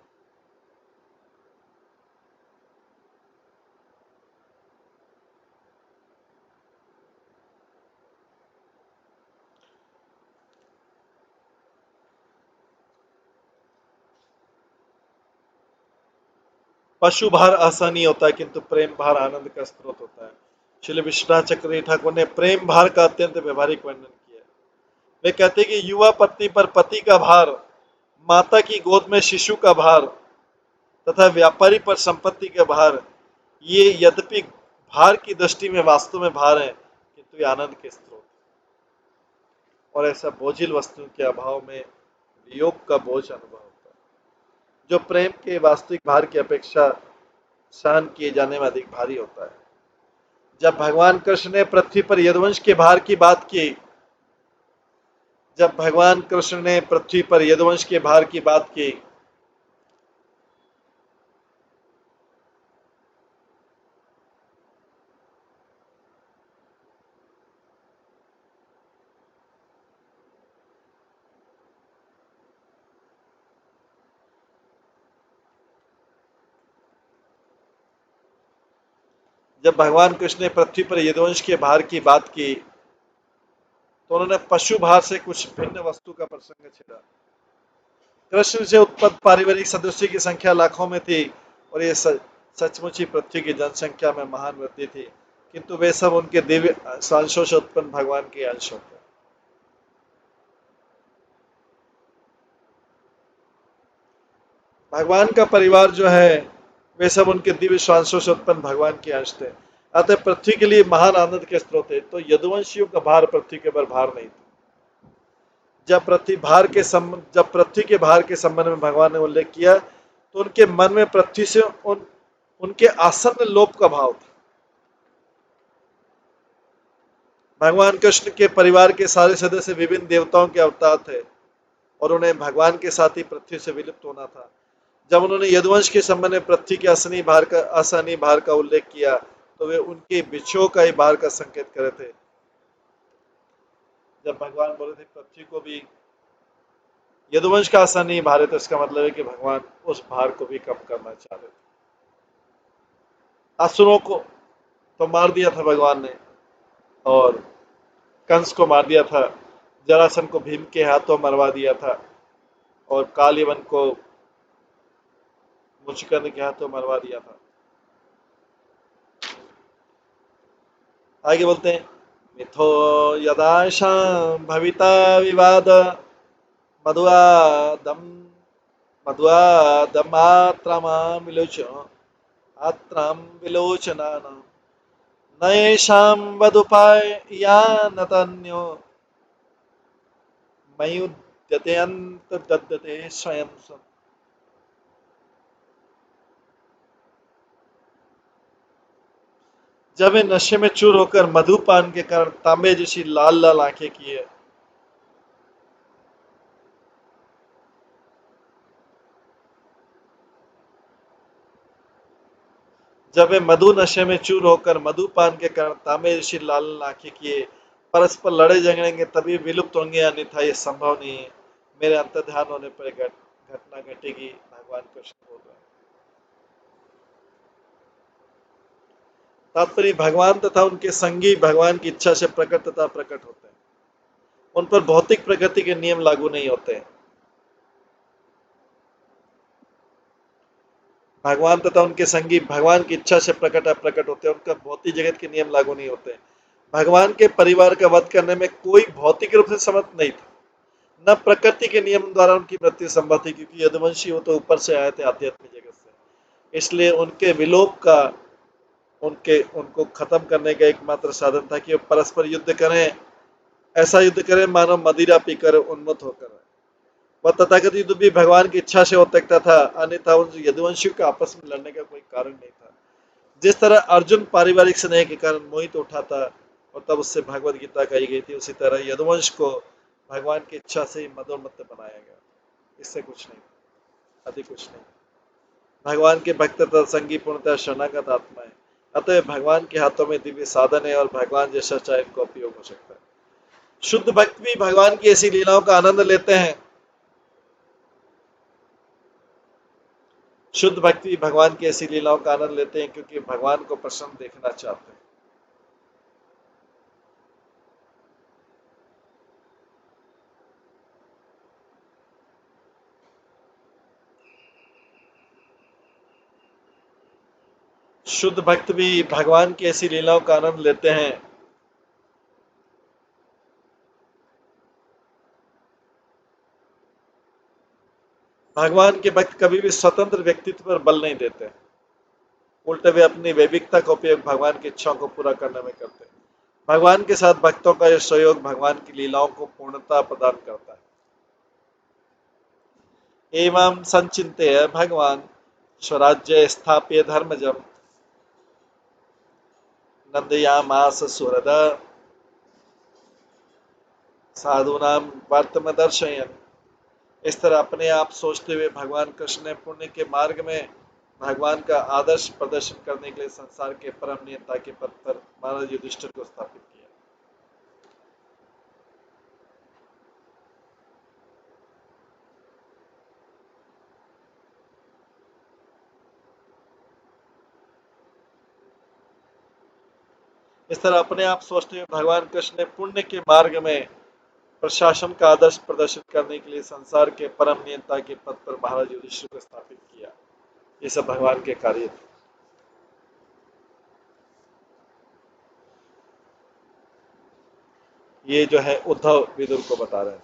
पशु भार असहनीय होता है, किंतु प्रेम भार आनंद का स्रोत होता है। श्री विश्वनाथ चक्रवर्ती ठाकुर ने प्रेम भार का अत्यंत व्यवहारिक वर्णन किया है। वे कहते हैं कि युवा पत्नी पर पति का भार, माता की गोद में शिशु का भार तथा व्यापारी पर संपत्ति का भार, ये यद्यपि भार की दृष्टि में वास्तव में भार है, किंतु ये आनंद के स्रोत। और ऐसा बोझिल वस्तुओं के अभाव में वियोग का बोझ अनुभव होता है, जो प्रेम के वास्तविक भार की अपेक्षा सहन किए जाने में अधिक भारी होता है। जब भगवान कृष्ण ने पृथ्वी पर यदुवंश के भार की बात की, जब भगवान कृष्ण ने पृथ्वी पर यदुवंश के भार की बात की, जब भगवान कृष्ण ने पृथ्वी पर यदुवंश के भार की बात की, तो उन्होंने पशु भार से कुछ भिन्न वस्तु का प्रसंग छेड़ा। कृष्ण से उत्पन्न पारिवारिक सदस्यों की संख्या लाखों में थी, और ये सचमुच ही पृथ्वी की जनसंख्या में महान वृद्धि थी, किंतु वे सब उनके दिव्य अंशों से उत्पन्न भगवान के अंश होते हैं। भगवान का परिवार जो है, वे सब उनके दिव्य श्वासों से उत्पन्न भगवान के अंश थे। अतः पृथ्वी के लिए महान आनंद के स्रोत है। तो यदुवंशियों का भार पृथ्वी के ऊपर भार नहीं था। जब पृथ्वी के भार के संबंध में भगवान ने उल्लेख किया, तो उनके मन में पृथ्वी से उनके आसन्न लोभ का भाव था। भगवान कृष्ण के परिवार के सारे सदस्य विभिन्न देवताओं के अवतार थे, और उन्हें भगवान के साथ ही पृथ्वी से विलुप्त होना था। जब उन्होंने यदुवंश के संबंध में पृथ्वी के असहनीय भार का उल्लेख किया, तो वे उनके बिच्छुओं का ही भार का संकेत कर रहे थे। जब भगवान बोले थे पृथ्वी को भी यदुवंश का असहनीय भार है, तो इसका मतलब है कि भगवान उस भार को भी कम करना चाह रहे थे। असुरों को तो मार दिया था भगवान ने, और कंस को मार दिया था, जरासन को भीम के हाथों मरवा दिया था, और कालीवन को मुचकंद के हाथों मरवा दिया था। आगे बोलते हैं, मिथो यदाशां भविता विवाद मधुआदम मधुआदमात्रमामिलोच आत्राम विलोचनानां नयेषां वदुपायानतन्यो मयुध्यते अंतदद्यते स्वयं सम्। जब वे नशे में चूर होकर मधुपान के कारण तांबे जैसी लाल लाल आंखें किए, जब वे मधु नशे में चूर होकर मधुपान के कारण तांबे जैसी लाल लाल आंखें किए परस्पर लड़े झगड़ेंगे, तभी विलुप्त होंगे, अन्यथा ये संभव नहीं है। मेरे अंतर्ध्यान होने पर घटना घटेगी, भगवान कृष्ण बोल रहे हैं। तात्पर्य, भगवान तथा उनके संगी भगवान की इच्छा से प्रकट तथा प्रकट होते हैं। उन पर भौतिक प्रकृति के नियम लागू नहीं होते हैं। भगवान तथा उनके संगी भगवान की इच्छा से प्रकट अप्रकट होते हैं, उनका भौतिक जगत के नियम लागू नहीं होते। भगवान के परिवार का वध करने में कोई भौतिक रूप से समर्थ नहीं था, न प्रकृति के नियम द्वारा उनकी मृत्यु संभव थी, क्योंकि यदुवंशी वो तो ऊपर से आए थे आध्यात्मिक जगत से। इसलिए उनके विलोप का, उनके उनको खत्म करने का एकमात्र साधन था कि वो परस्पर युद्ध करें, ऐसा युद्ध करें मानो मदिरा पीकर उन्मत्त होकर। वह तथागत युद्ध भी भगवान की इच्छा से हो सकता था, अन्यथा उन यदुवंशियों का आपस में लड़ने का कोई कारण नहीं था। जिस तरह अर्जुन पारिवारिक स्नेह के कारण मोहित उठा था और तब उससे भगवत गीता कही गई थी, उसी तरह यदुवंश को भगवान की इच्छा से ही मदोन्मत्त बनाया गया। इससे कुछ नहीं, अधिक कुछ नहीं। भगवान के भक्त तथा संगी पूर्णतः शरणागत आत्मा है, अतः भगवान के हाथों में दिव्य साधन है, और भगवान जैसा चाहे इनको उपयोग हो सकता है। शुद्ध भक्त भी भगवान की ऐसी लीलाओं का आनंद लेते हैं। शुद्ध भक्ति भगवान की ऐसी लीलाओं का आनंद लेते हैं, क्योंकि भगवान को प्रसन्न देखना चाहते हैं। शुद्ध भक्त भी भगवान की ऐसी लीलाओं का आनंद लेते हैं। भगवान के भक्त कभी भी स्वतंत्र व्यक्तित्व पर बल नहीं देते, उल्टे वे अपनी वैविकता का उपयोग भगवान की इच्छाओं को पूरा करने में करते हैं। भगवान के साथ भक्तों का यह सहयोग भगवान की लीलाओं को पूर्णता प्रदान करता है। एवं संचिंत्य भगवान स्वराज्य स्थाप्य धर्मजम नंदयामास सुहृद साधूनाम वर्तम दर्शयन। इस तरह अपने आप सोचते हुए भगवान कृष्ण ने पुण्य के मार्ग में भगवान का आदर्श प्रदर्शन करने के लिए संसार के परम नियंता के पद पर महाराज युधिष्ठिर को स्थापित किया। इस तरह अपने आप सोचते हुए भगवान कृष्ण ने पुण्य के मार्ग में प्रशासन का आदर्श प्रदर्शित करने के लिए संसार के परम नियंता के पद पर महाराज युधिष्ठिर को स्थापित किया। ये सब भगवान के कार्य थे। ये जो है उद्धव विदुर को बता रहे हैं।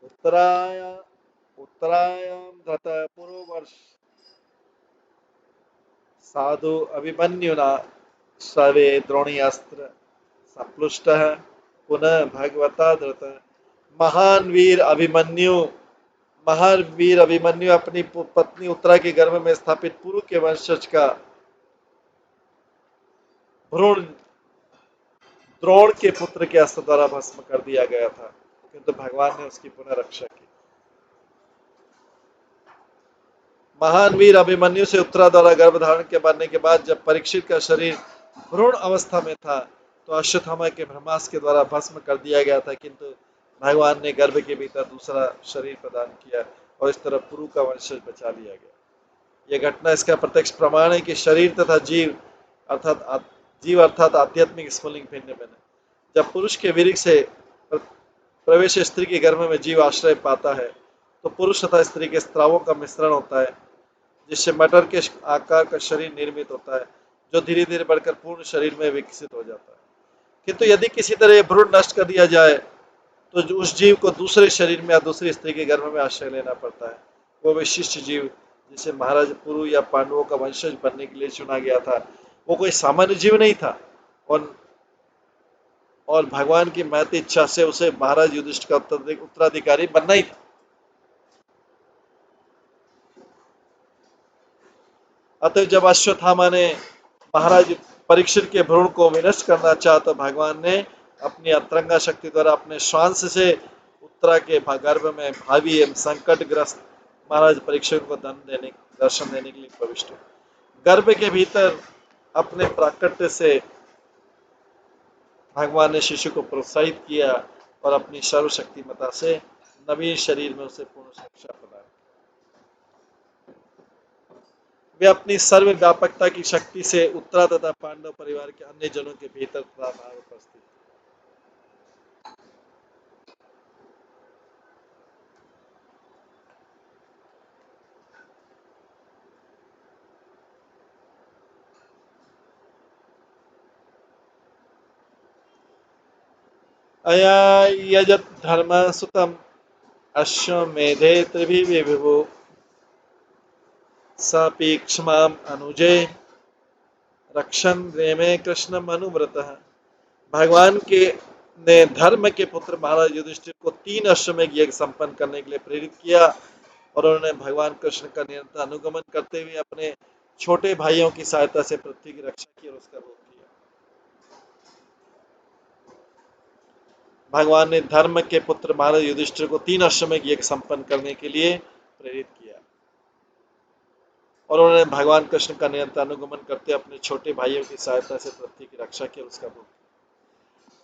उत्तरायण उत्तरायण धत पूर्ववर्ष साधु अभिमन्युना सवे द्रोणीअस्त्र संप्लुष्ट पुनः भगवता धृत। महान वीर अभिमन्यु अपनी पत्नी उत्तरा के गर्भ में स्थापित पुरु के वंशज का भ्रूण द्रोण के पुत्र के अस्त्र द्वारा भस्म कर दिया गया था, किंतु भगवान ने उसकी पुनः रक्षा की। महान वीर अभिमन्यु से उत्तरा द्वारा गर्भ धारण के बनने के बाद जब परीक्षित का शरीर भ्रूण अवस्था में था तो अश्वत्थामा के ब्रह्मास्त्र के द्वारा भस्म कर दिया गया था, किंतु भगवान ने गर्भ के भीतर दूसरा शरीर प्रदान किया और इस तरह पुरु का वंशज बचा लिया गया। यह घटना इसका प्रत्यक्ष प्रमाण है कि शरीर तथा जीव अर्थात आध्यात्मिक स्फुलिंग भिन्न भिन्न है। जब पुरुष के वीर्य से प्रवेश स्त्री के गर्भ में जीव आश्रय पाता है तो पुरुष तथा स्त्री के स्त्रावों का मिश्रण होता है, जिससे मटर के आकार का शरीर निर्मित होता है, जो धीरे धीरे बढ़कर पूर्ण शरीर में विकसित हो जाता है। किंतु यदि किसी तरह भ्रूण नष्ट कर दिया जाए तो उस जीव को दूसरे शरीर में या दूसरी स्त्री के गर्भ में आश्रय लेना पड़ता है। वो विशिष्ट जीव जिसे महाराज पुरु या पांडवों का वंशज बनने के लिए चुना गया था, वो कोई सामान्य जीव नहीं था और भगवान की महती इच्छा से उसे महाराज युधिष्ठिर का उत्तराधिकारी बनना ही था। अतः जब अश्वत्थामा ने महाराज परीक्षित के भ्रूण को विनष्ट करना चाहा तो भगवान ने अपनी अंतरंगा शक्ति द्वारा अपने श्वास से उत्तरा के गर्भ में भावी एवं संकटग्रस्त महाराज परीक्षित को दर्शन देने के लिए प्रविष्ट हुए। गर्भ के भीतर अपने प्राकट्य से भगवान ने शिशु को प्रोत्साहित किया और अपनी सर्वशक्तिमता से नवीन शरीर में उसे पूर्ण शिक्षा प्रदान की। वे अपनी सर्वव्यापकता की शक्ति से उत्तरा तथा पांडव परिवार के अन्य जनों के भीतर बाहर उपस्थित। अया यजत धर्म सुतम अश्वमेधे त्रिभिर्विभुः सपीक्ष्माम अनुजे रक्षण रेमे कृष्ण अनुव्रतः। भगवान के ने धर्म के पुत्र महाराज युधिष्ठिर को 3 अश्वमेध यज्ञ संपन्न करने के लिए प्रेरित किया और उन्होंने भगवान कृष्ण का निरंतर अनुगमन करते हुए अपने छोटे भाइयों की सहायता से पृथ्वी की रक्षा की और उसका रोध किया। भगवान ने धर्म के पुत्र महाराज युधिष्ठिर को 3 अश्वमेध यज्ञ संपन्न करने के लिए प्रेरित किया और उन्होंने भगवान कृष्ण का निरंतर अनुगमन करते अपने छोटे भाइयों की सहायता से पृथ्वी की रक्षा की और उसका रोध किया।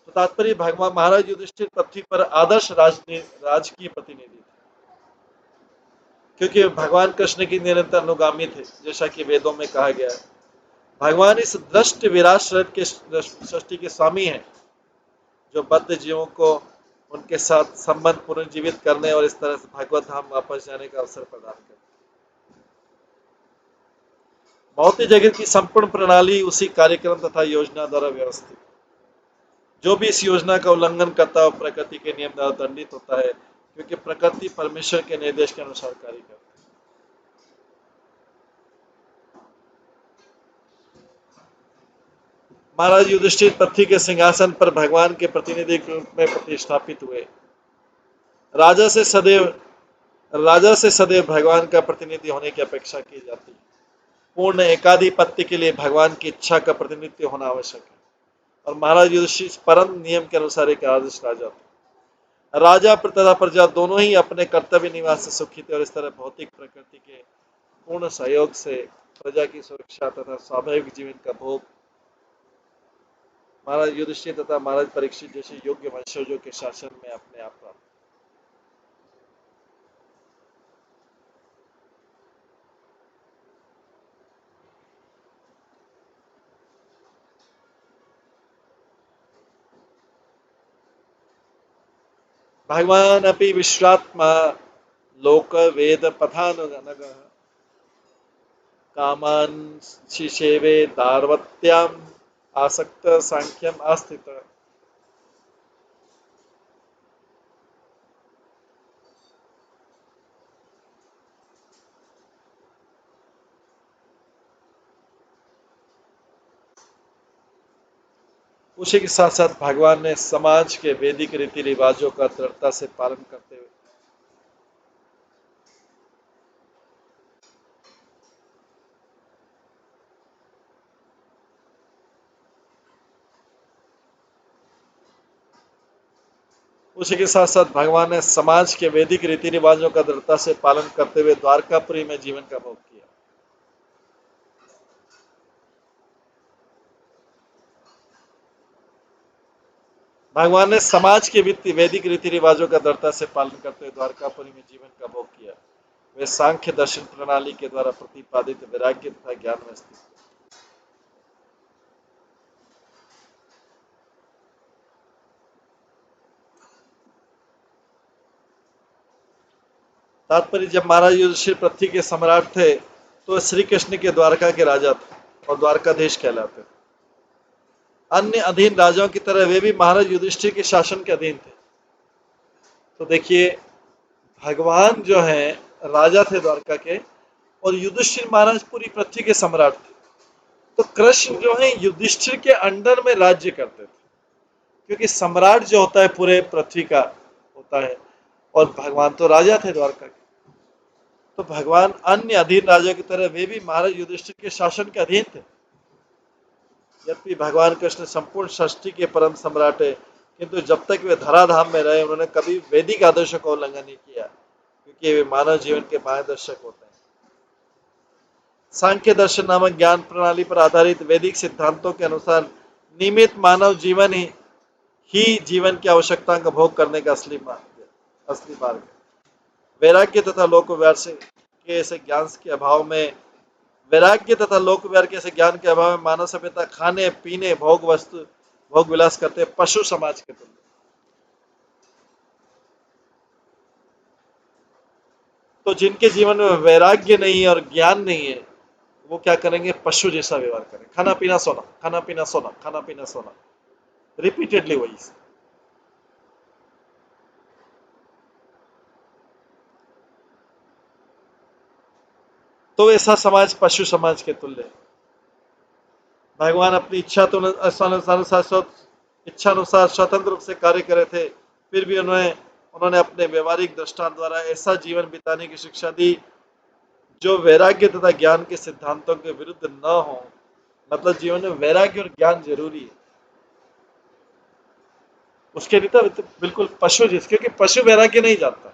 तो तात्पर्य भगवान महाराज युधिष्ठिर पृथ्वी पर आदर्श राजकीय प्रतिनिधि थे, क्योंकि भगवान कृष्ण की निरंतर अनुगामी थे, जैसा कि वेदों में कहा गया है। भगवान इस दृष्ट विराट के सृष्टि के स्वामी हैं, जो बद्ध जीवों को उनके साथ संबंध पुनर्जीवित करने और इस तरह से भगवत धाम वापस जाने का अवसर प्रदान करते। भौतिक जगत की संपूर्ण प्रणाली उसी कार्यक्रम तथा योजना द्वारा व्यवस्थित। जो भी इस योजना का उल्लंघन करता है वो प्रकृति के नियम द्वारा दंडित होता है, क्योंकि प्रकृति परमेश्वर के निर्देश के अनुसार कार्य करती है। महाराज युधिष्ठिर पृथ्वी के सिंहासन पर भगवान के प्रतिनिधि के रूप में प्रतिष्ठापित हुए। राजा से सदैव भगवान का प्रतिनिधि होने की अपेक्षा की जाती है। पूर्ण एकाधिपत्य के लिए भगवान की इच्छा का प्रतिनिधित्व होना आवश्यक है, और महाराज युधिष्ठिर परम नियम के अनुसार एक आदर्श राजा थे। राजा तथा प्रजा दोनों ही अपने कर्तव्य निवास से सुखी थे, और इस तरह भौतिक प्रकृति के पूर्ण सहयोग से प्रजा की सुरक्षा तथा स्वाभाविक जीवन का भोग महाराज युधिष्ठिर तथा महाराज परीक्षित जैसे योग्य वंशजों के शासन में अपने आप प्राप्त। भगवान अपि विश्वात्मा लोक वेद पथानुगः कामान शिशेवे दार्वत्याम आसक्त सांख्यम आस्थित। उसी के साथ साथ भगवान ने समाज के वैदिक रीति रिवाजों का दृढ़ता से पालन करते हुए द्वारकापुरी में जीवन का भोग किया। भगवान ने समाज के वैदिक रीति रिवाजों का दृढ़ता से पालन करते हुए द्वारकापुरी में जीवन का भोग किया। वे सांख्य दर्शन प्रणाली के द्वारा प्रतिपादित वैराग्य तथा ज्ञान में स्थित थे। तात्पर्य, जब महाराज युधिष्ठिर पृथ्वी के सम्राट थे तो श्री कृष्ण के द्वारका के राजा थे और द्वारकाधीश कहलाते थे। अन्य अधीन राजाओं की तरह वे भी महाराज युधिष्ठिर के शासन के अधीन थे। तो देखिए, भगवान जो है राजा थे द्वारका के, और युधिष्ठिर महाराज पूरी पृथ्वी के सम्राट थे। तो कृष्ण जो है युधिष्ठिर के अंडर में राज्य करते थे, क्योंकि सम्राट जो होता है पूरे पृथ्वी का होता है, और भगवान तो राजा थे द्वारका के। तो भगवान अन्य अधीन राजा की तरह वे भी महाराज युधिष्ठिर के शासन के अधीन थे। जबकि भगवान कृष्ण संपूर्ण सृष्टि के परम सम्राट है, किंतु जब तक वे धराधाम में रहे उन्होंने कभी वैदिक आदर्शों का उल्लंघन नहीं किया, क्योंकि वे मानव जीवन के मार्गदर्शक होते हैं। सांख्य दर्शन नामक ज्ञान प्रणाली पर आधारित वैदिक सिद्धांतों के अनुसार नियमित मानव जीवन ही जीवन की आवश्यकताओं का भोग करने का असली मार्ग है। वैराग्य तथा लोक व्यवहार के ऐसे ज्ञान के अभाव में मानव सभ्यता खाने पीने भोग विलास करते पशु समाज के तुल्य। तो जिनके जीवन में वैराग्य नहीं है और ज्ञान नहीं है, वो क्या करेंगे? पशु जैसा व्यवहार करें, खाना पीना सोना, खाना पीना सोना, खाना पीना सोना, रिपीटेडली वही। तो ऐसा समाज पशु समाज के तुल्य है। भगवान अपनी इच्छानुसार स्वतंत्र रूप से कार्य करे थे, फिर भी उन्होंने अपने व्यवहारिक दृष्टांत द्वारा ऐसा जीवन बिताने की शिक्षा दी जो वैराग्य तथा ज्ञान के सिद्धांतों के विरुद्ध न हो। मतलब जीवन में वैराग्य और ज्ञान जरूरी है, उसके लिए तो बिल्कुल पशु जिस, क्योंकि पशु वैराग्य नहीं जानता।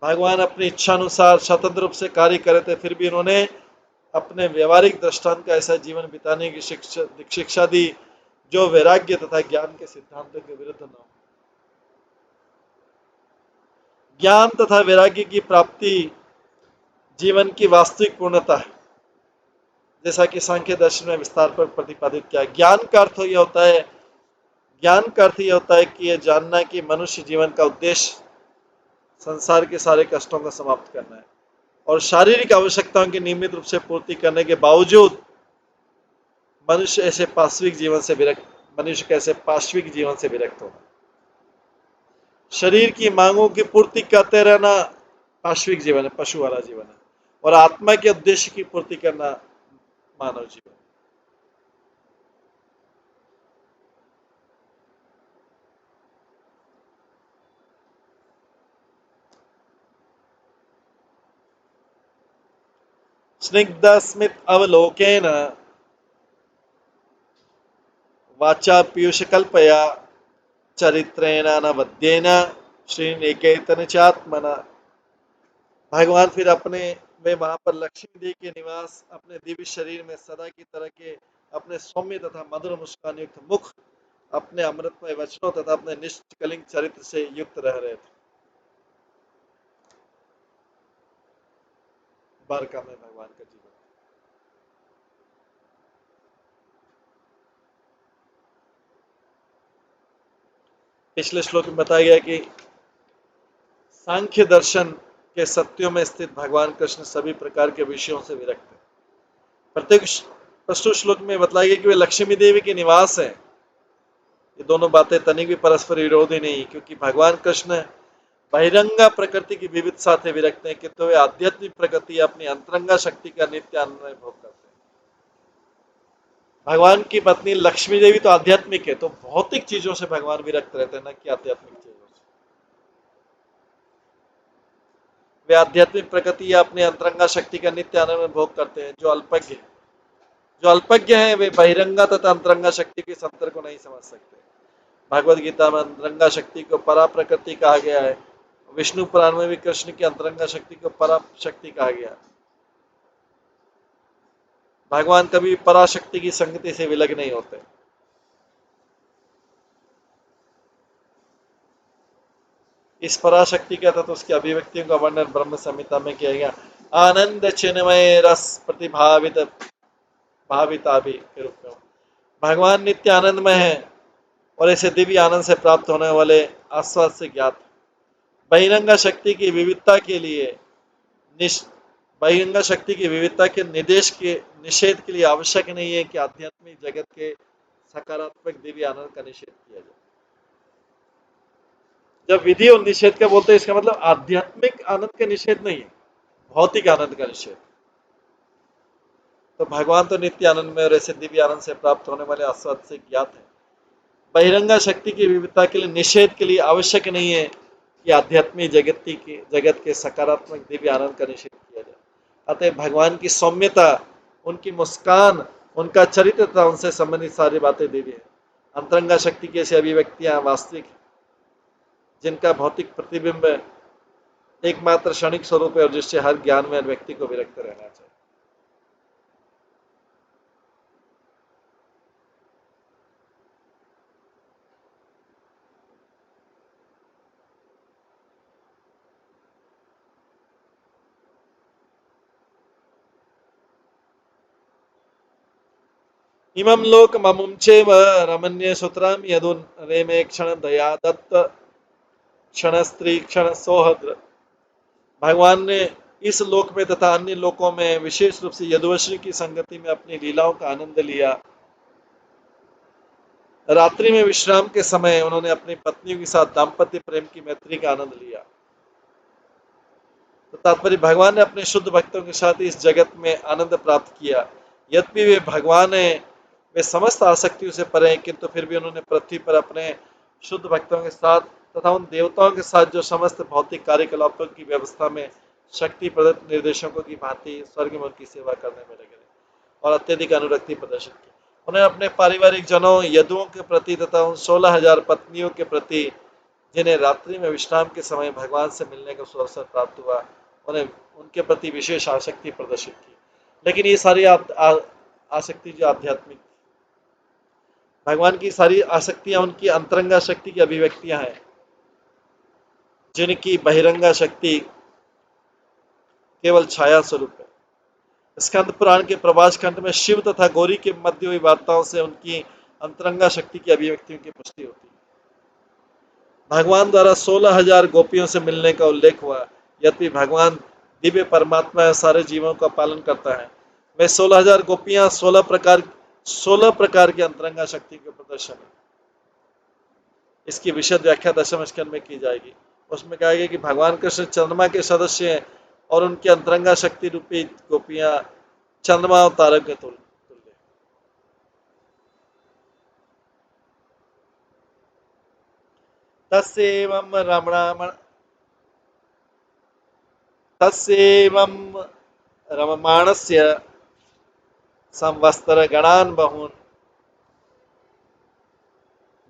भगवान अपनी इच्छानुसार स्वतंत्र रूप से कार्य करे थे, फिर भी उन्होंने अपने व्यवहारिक दृष्टांत का ऐसा जीवन बिताने की शिक्षा दी जो वैराग्य तथा ज्ञान के सिद्धांतों के विरुद्ध न हो। ज्ञान तथा वैराग्य की प्राप्ति जीवन की वास्तविक पूर्णता है, जैसा कि सांख्य दर्शन में विस्तार पर प्रतिपादित किया। ज्ञान का अर्थ यह होता है कि यह जानना कि मनुष्य जीवन का उद्देश्य संसार के सारे कष्टों को समाप्त करना है और शारीरिक आवश्यकताओं की नियमित रूप से पूर्ति करने के बावजूद मनुष्य कैसे पाश्विक जीवन से विरक्त होना। शरीर की मांगों की पूर्ति करते रहना पाश्विक जीवन है, पशु वाला जीवन है, और आत्मा के उद्देश्य की पूर्ति करना मानव जीवन। स्निग्ध स्मित अवलोकेन वाचा पीयूष कल्पया चरित्रेण नवद्येन श्रीनिकेतन चात्मना। भगवान फिर वे वहां पर लक्ष्मी देवी के निवास अपने दिव्य शरीर में सदा की तरह के अपने सौम्य तथा मधुर मुस्कान युक्त मुख, अपने अमृतमय वचनों तथा अपने निष्कलिंग चरित्र से युक्त रह रहे थे। द्वारका में भगवान का जीवन। पिछले श्लोक में बताया गया कि सांख्य दर्शन के सत्यों में स्थित भगवान कृष्ण सभी प्रकार के विषयों से विरक्त है। प्रत्येक प्रस्तुत श्लोक में बताया गया कि वे लक्ष्मी देवी के निवास हैं। ये दोनों बातें तनिक भी परस्पर विरोधी नहीं, क्योंकि भगवान कृष्ण बहिरंगा प्रकृति की विविधता से विरक्त हैं, किंतु वे आध्यात्मिक प्रकृति अपनी अंतरंगा शक्ति का नित्य आनंद भोग करते हैं। भगवान की पत्नी लक्ष्मी देवी तो आध्यात्मिक है, तो भौतिक चीजों से भगवान विरक्त रहते हैं, न कि आध्यात्मिक चीजों से। वे आध्यात्मिक प्रकृति या अपनी अंतरंगा शक्ति का नित्य आनंद भोग करते हैं। जो अल्पज्ञ हैं वे बहिरंगा तथा अंतरंगा शक्ति के अंतर को नहीं समझ सकते। भगवद गीता में अंतरंगा शक्ति को परा प्रकृति कहा गया है। विष्णु पुराण में भी कृष्ण की अंतरंगा शक्ति को परा शक्ति कहा गया। भगवान कभी पराशक्ति की संगति से विलग नहीं होते। इस पराशक्ति का तथा उसकी अभिव्यक्तियों का वर्णन ब्रह्म संहिता में किया गया। आनंद चिन्मय रस प्रतिभावित भाविताभि के रूप में भगवान नित्य आनंदमय है और ऐसे दिव्य आनंद से प्राप्त होने वाले आस्वाद से ज्ञात। बहिरंगा शक्ति की विविधता के लिए बहिरंगा शक्ति की विविधता के निषेध के लिए आवश्यक नहीं है कि आध्यात्मिक जगत के सकारात्मक दिव्य आनंद का निषेध किया जाए। जब विधि और निषेध का बोलते हैं, इसका मतलब आध्यात्मिक आनंद का निषेध नहीं है, भौतिक आनंद का निषेध। तो भगवान तो नित्य आनंद में और ऐसे दिव्य आनंद से प्राप्त होने वाले आस्वाद से ज्ञात है। बहिरंगा शक्ति की विविधता के लिए निषेध के लिए आवश्यक नहीं है कि आध्यात्मिक जगत के सकारात्मक दिव्य आनंद का निषेध किया जाए। अतः भगवान की सौम्यता, उनकी मुस्कान, उनका चरित्र तथा उनसे संबंधित सारी बातें दिव्य है। अंतरंगा शक्ति की ऐसी अभिव्यक्तियां वास्तविक है, जिनका भौतिक प्रतिबिंब एकमात्र क्षणिक स्वरूप है और जिससे हर ज्ञान में व्यक्ति को विरक्त रहना चाहिए। इमं लोक ममुं चैव रमण्य सूत्राम यदुन रेमे क्षण दया दत्त क्षण स्त्री क्षण सौहद्र। भगवान ने इस लोक में तथा अन्य लोकों में विशेष रूप से यदुवंशी की संगति में अपनी लीलाओं का आनंद लिया। रात्रि में विश्राम के समय उन्होंने अपनी पत्नियों के साथ दाम्पत्य प्रेम की मैत्री का आनंद लिया। तो तात्पर्य, भगवान ने अपने शुद्ध भक्तों के साथ इस जगत में आनंद प्राप्त किया। यद्यपि वे भगवान है, वे समस्त आसक्तियों से परे हैं, किंतु फिर भी उन्होंने पृथ्वी पर अपने शुद्ध भक्तों के साथ तथा उन देवताओं के साथ जो समस्त भौतिक कार्यकलापों की व्यवस्था में शक्ति प्रदत्त निर्देशकों की भांति स्वर्ग में उनकी सेवा करने में लगे और अत्यधिक अनुरक्ति प्रदर्शित की। उन्हें अपने पारिवारिक जनों, यदुओं के प्रति तथा उन 16,000 पत्नियों के प्रति जिन्हें रात्रि में विश्राम के समय भगवान से मिलने का अवसर प्राप्त हुआ, उन्हें उनके प्रति विशेष आसक्ति प्रदर्शित की। लेकिन ये सारी आसक्ति जो आध्यात्मिक, भगवान की सारी आसक्तियां उनकी अंतरंगा शक्ति की अभिव्यक्तियां हैं। जिनकी बहिरंगा शक्ति केवल छाया स्वरूप है। स्कंद पुराण के प्रभास खंड में शिव तथा गौरी के मध्य हुई वार्ताओं से उनकी अंतरंगा शक्ति की अभिव्यक्तियों की पुष्टि होती है। भगवान द्वारा 16,000 गोपियों से मिलने का उल्लेख हुआ। यद्यपि भगवान दिव्य परमात्मा है, सारे जीवों का पालन करता है, वे 16,000 गोपियां 16 प्रकार की अंतरंगा शक्ति के प्रदर्शन है। इसकी विशद व्याख्या दशम स्कंद में की जाएगी। उसमें कहा गया कि भगवान कृष्ण चंद्रमा के सदस्य हैं और उनकी अंतरंगा शक्ति रूपी गोपियां चंद्रमा और तारक के तुल्य। तस्येवं रमणामण तस्येवं रममाणस्य संवत्सर गणान बहून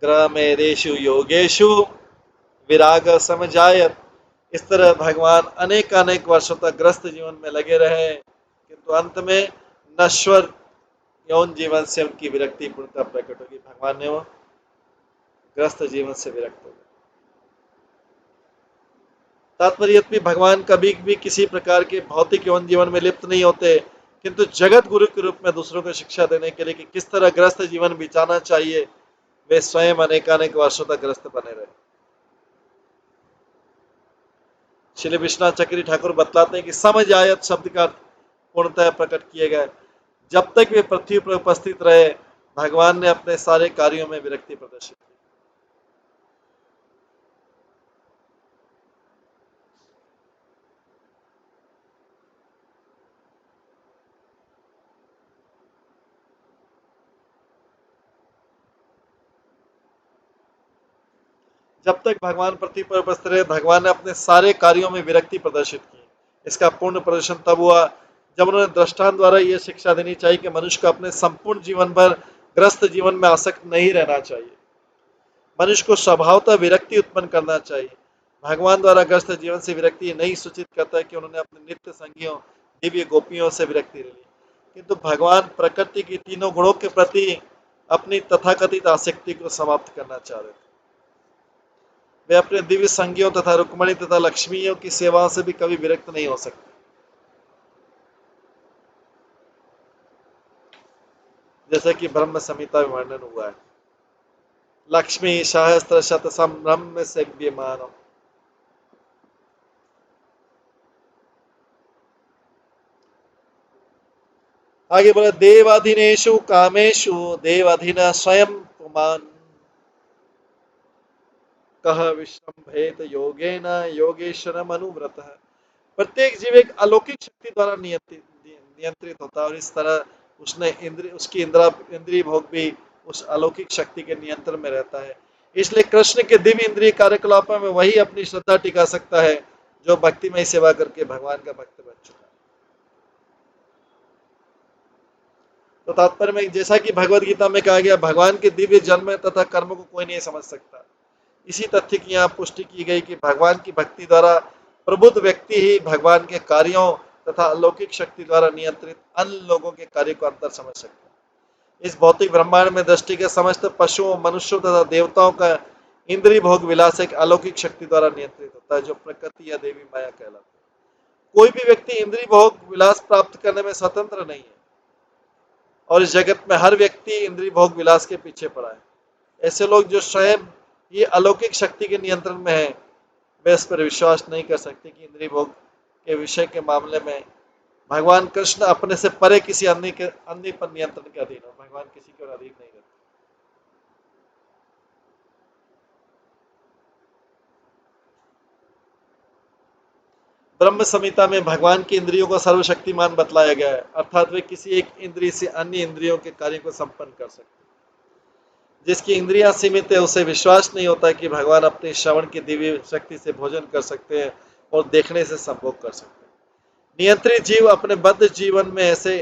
ग्रहमेदेषु योगेषु विराग समझायत। इस तरह भगवान अनेक अनेक वर्षों तक ग्रस्त जीवन में लगे रहे, किंतु अंत में नश्वर यौन जीवन से उनकी विरक्ति पूर्णतः प्रकट होगी। भगवान ने वो ग्रस्त जीवन से विरक्त हो गए। तात्पर्य यद्यपि भगवान कभी भी किसी प्रकार के भौतिक यौन जीवन में लिप्त नहीं होते, किंतु जगत गुरु के रूप में दूसरों को शिक्षा देने के लिए कि किस तरह ग्रस्त जीवन बिताना चाहिए, वे स्वयं अनेकानेक वर्षों तक ग्रस्त बने रहे। श्री विश्वनाथ चक्री ठाकुर बतलाते हैं कि समझ आयत शब्द का पूर्णतः प्रकट किए गए। जब तक वे पृथ्वी पर उपस्थित रहे, भगवान ने अपने सारे कार्यों में विरक्ति प्रदर्शित की। जब तक भगवान पृथ्वी पर उपस्थित रहे, भगवान ने अपने सारे कार्यों में विरक्ति प्रदर्शित की। इसका पूर्ण प्रदर्शन तब हुआ जब उन्होंने दृष्टांत द्वारा यह शिक्षा देनी चाहिए कि मनुष्य को अपने संपूर्ण जीवन भर ग्रस्त जीवन में आसक्त नहीं रहना चाहिए। मनुष्य को स्वभावतः विरक्ति उत्पन्न करना चाहिए। भगवान द्वारा ग्रस्त जीवन से विरक्ति नहीं सूचित करता है कि उन्होंने अपने नित्य संगियों दिव्य गोपियों से विरक्ति ले ली, किंतु भगवान प्रकृति की तीनों गुणों के प्रति अपनी तथाकथित आसक्ति को समाप्त करना चाह रहे थे। वे अपने दिव्य संगियों तथा रुक्मणी तथा लक्ष्मियों की सेवाओं से भी कभी विरक्त नहीं हो सकते। जैसा कि ब्रह्म संहिता में वर्णन हुआ है, लक्ष्मी सहस्त्र शत संभ्रम से मानो। आगे बोला देवाधीनेशु कामेशु देवाधीन स्वयं पुमान कह विश्रम्भेत योगेन योगेश्वरम अनुव्रत। प्रत्येक जीव एक अलौकिक शक्ति द्वारा नियंत्रित होता है और इस तरह उसकी इंद्रिय भोग भी उस अलौकिक शक्ति के नियंत्रण में रहता है। इसलिए कृष्ण के दिव्य इंद्रिय कार्यकलापों में वही अपनी श्रद्धा टिका सकता है जो भक्तिमय सेवा करके भगवान का भक्त बन चुका है। तो तात्पर्य में जैसा कि भगवत गीता में कहा गया, भगवान के दिव्य जन्म तथा कर्म को कोई नहीं समझ सकता। इसी तथ्य की यहाँ पुष्टि की गई कि भगवान की भक्ति द्वारा प्रबुद्ध व्यक्ति ही भगवान के कार्यों तथा अलौकिक शक्ति द्वारा नियंत्रित अन्य लोगों के कार्य को अंतर समझ सकते हैं। इस भौतिक ब्रह्मांड में दृष्टि के समस्त पशुओं, मनुष्यों तथा देवताओं का इंद्रिय भोग विलास एक अलौकिक शक्ति द्वारा नियंत्रित होता है, जो प्रकृति या देवी माया कहलाती है। कोई भी व्यक्ति इंद्रिय भोग विलास प्राप्त करने में स्वतंत्र नहीं है और इस जगत में हर व्यक्ति इंद्रिय भोग विलास के पीछे पड़ा है। ऐसे लोग जो स्वयं ये अलौकिक शक्ति के नियंत्रण में है, वे इस पर विश्वास नहीं कर सकते कि इंद्रिय भोग के विषय के मामले में भगवान कृष्ण अपने से परे किसी अन्य पर नियंत्रण के अधीन हो। भगवान किसी के अधीन नहीं रहते। ब्रह्म संहिता में भगवान की इंद्रियों को सर्वशक्तिमान बतलाया गया है, अर्थात वे किसी एक इंद्रिय से अन्य इंद्रियों के कार्य को संपन्न कर सकते। जिसकी इंद्रियां सीमित है, उसे विश्वास नहीं होता कि भगवान अपने श्रवण की दिव्य शक्ति से भोजन कर सकते हैं और देखने से संभोग कर सकते हैं। नियंत्रित जीव अपने बद्ध जीवन में ऐसे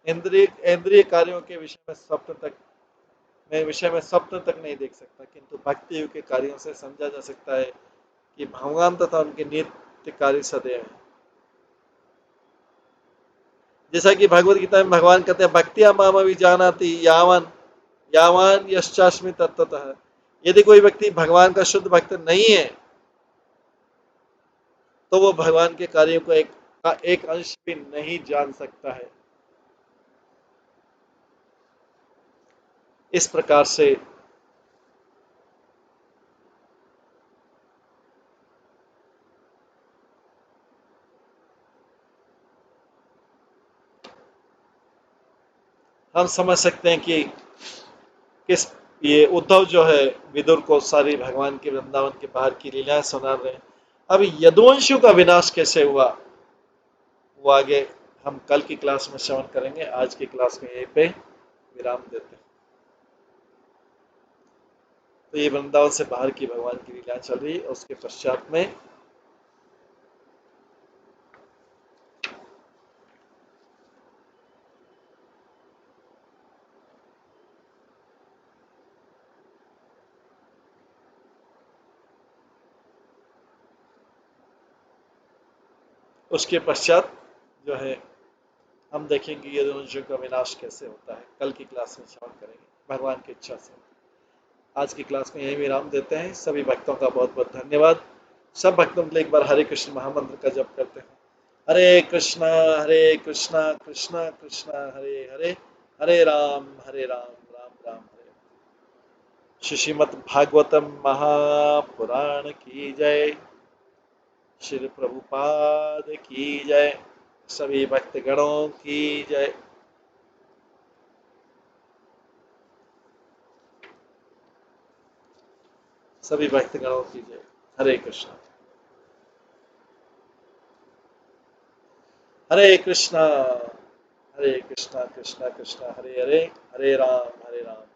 इंद्रिय कार्यों के विषय में स्वप्न तक नहीं देख सकता, किंतु भक्ति के कार्यों से समझा जा सकता है कि भगवान तथा उनके नित्य कार्य सदैव हैं। जैसा कि भगवत गीता में भगवान कहते हैं, भक्तिया माम अभिजानाति यावान यश्चास्मि तत्वतः। यदि कोई व्यक्ति भगवान का शुद्ध भक्त नहीं है, तो वो भगवान के कार्यों को एक अंश भी नहीं जान सकता है। इस प्रकार से हम समझ सकते हैं कि किस ये उद्धव जो है विदुर को सारी भगवान के वृंदावन के बाहर की लीलाएं सुना रहे हैं। अब यदुवंशियों का विनाश कैसे हुआ वो आगे हम कल की क्लास में श्रवण करेंगे। आज की क्लास में यहीं पे विराम देते हैं। तो ये वृंदावन से बाहर की भगवान की लीलाएं चल रही है। उसके पश्चात में उसके पश्चात जो है हम देखेंगे यदुवंशियों का विनाश कैसे होता है। कल की क्लास में श्रवण करेंगे भगवान की इच्छा से। आज की क्लास में यही विराम देते हैं। सभी भक्तों का बहुत बहुत धन्यवाद। सब भक्तों के लिए एक बार हरे कृष्ण महामंत्र का जप करते हैं। हरे कृष्णा कृष्णा कृष्णा हरे हरे, हरे राम राम राम हरे। श्रीमद् भागवतम महापुराण की जय। श्री प्रभुपाद की जय। सभी भक्तगणों की जय। सभी भक्तगणों की जय। हरे कृष्णा कृष्णा कृष्णा कृष्णा हरे हरे, हरे राम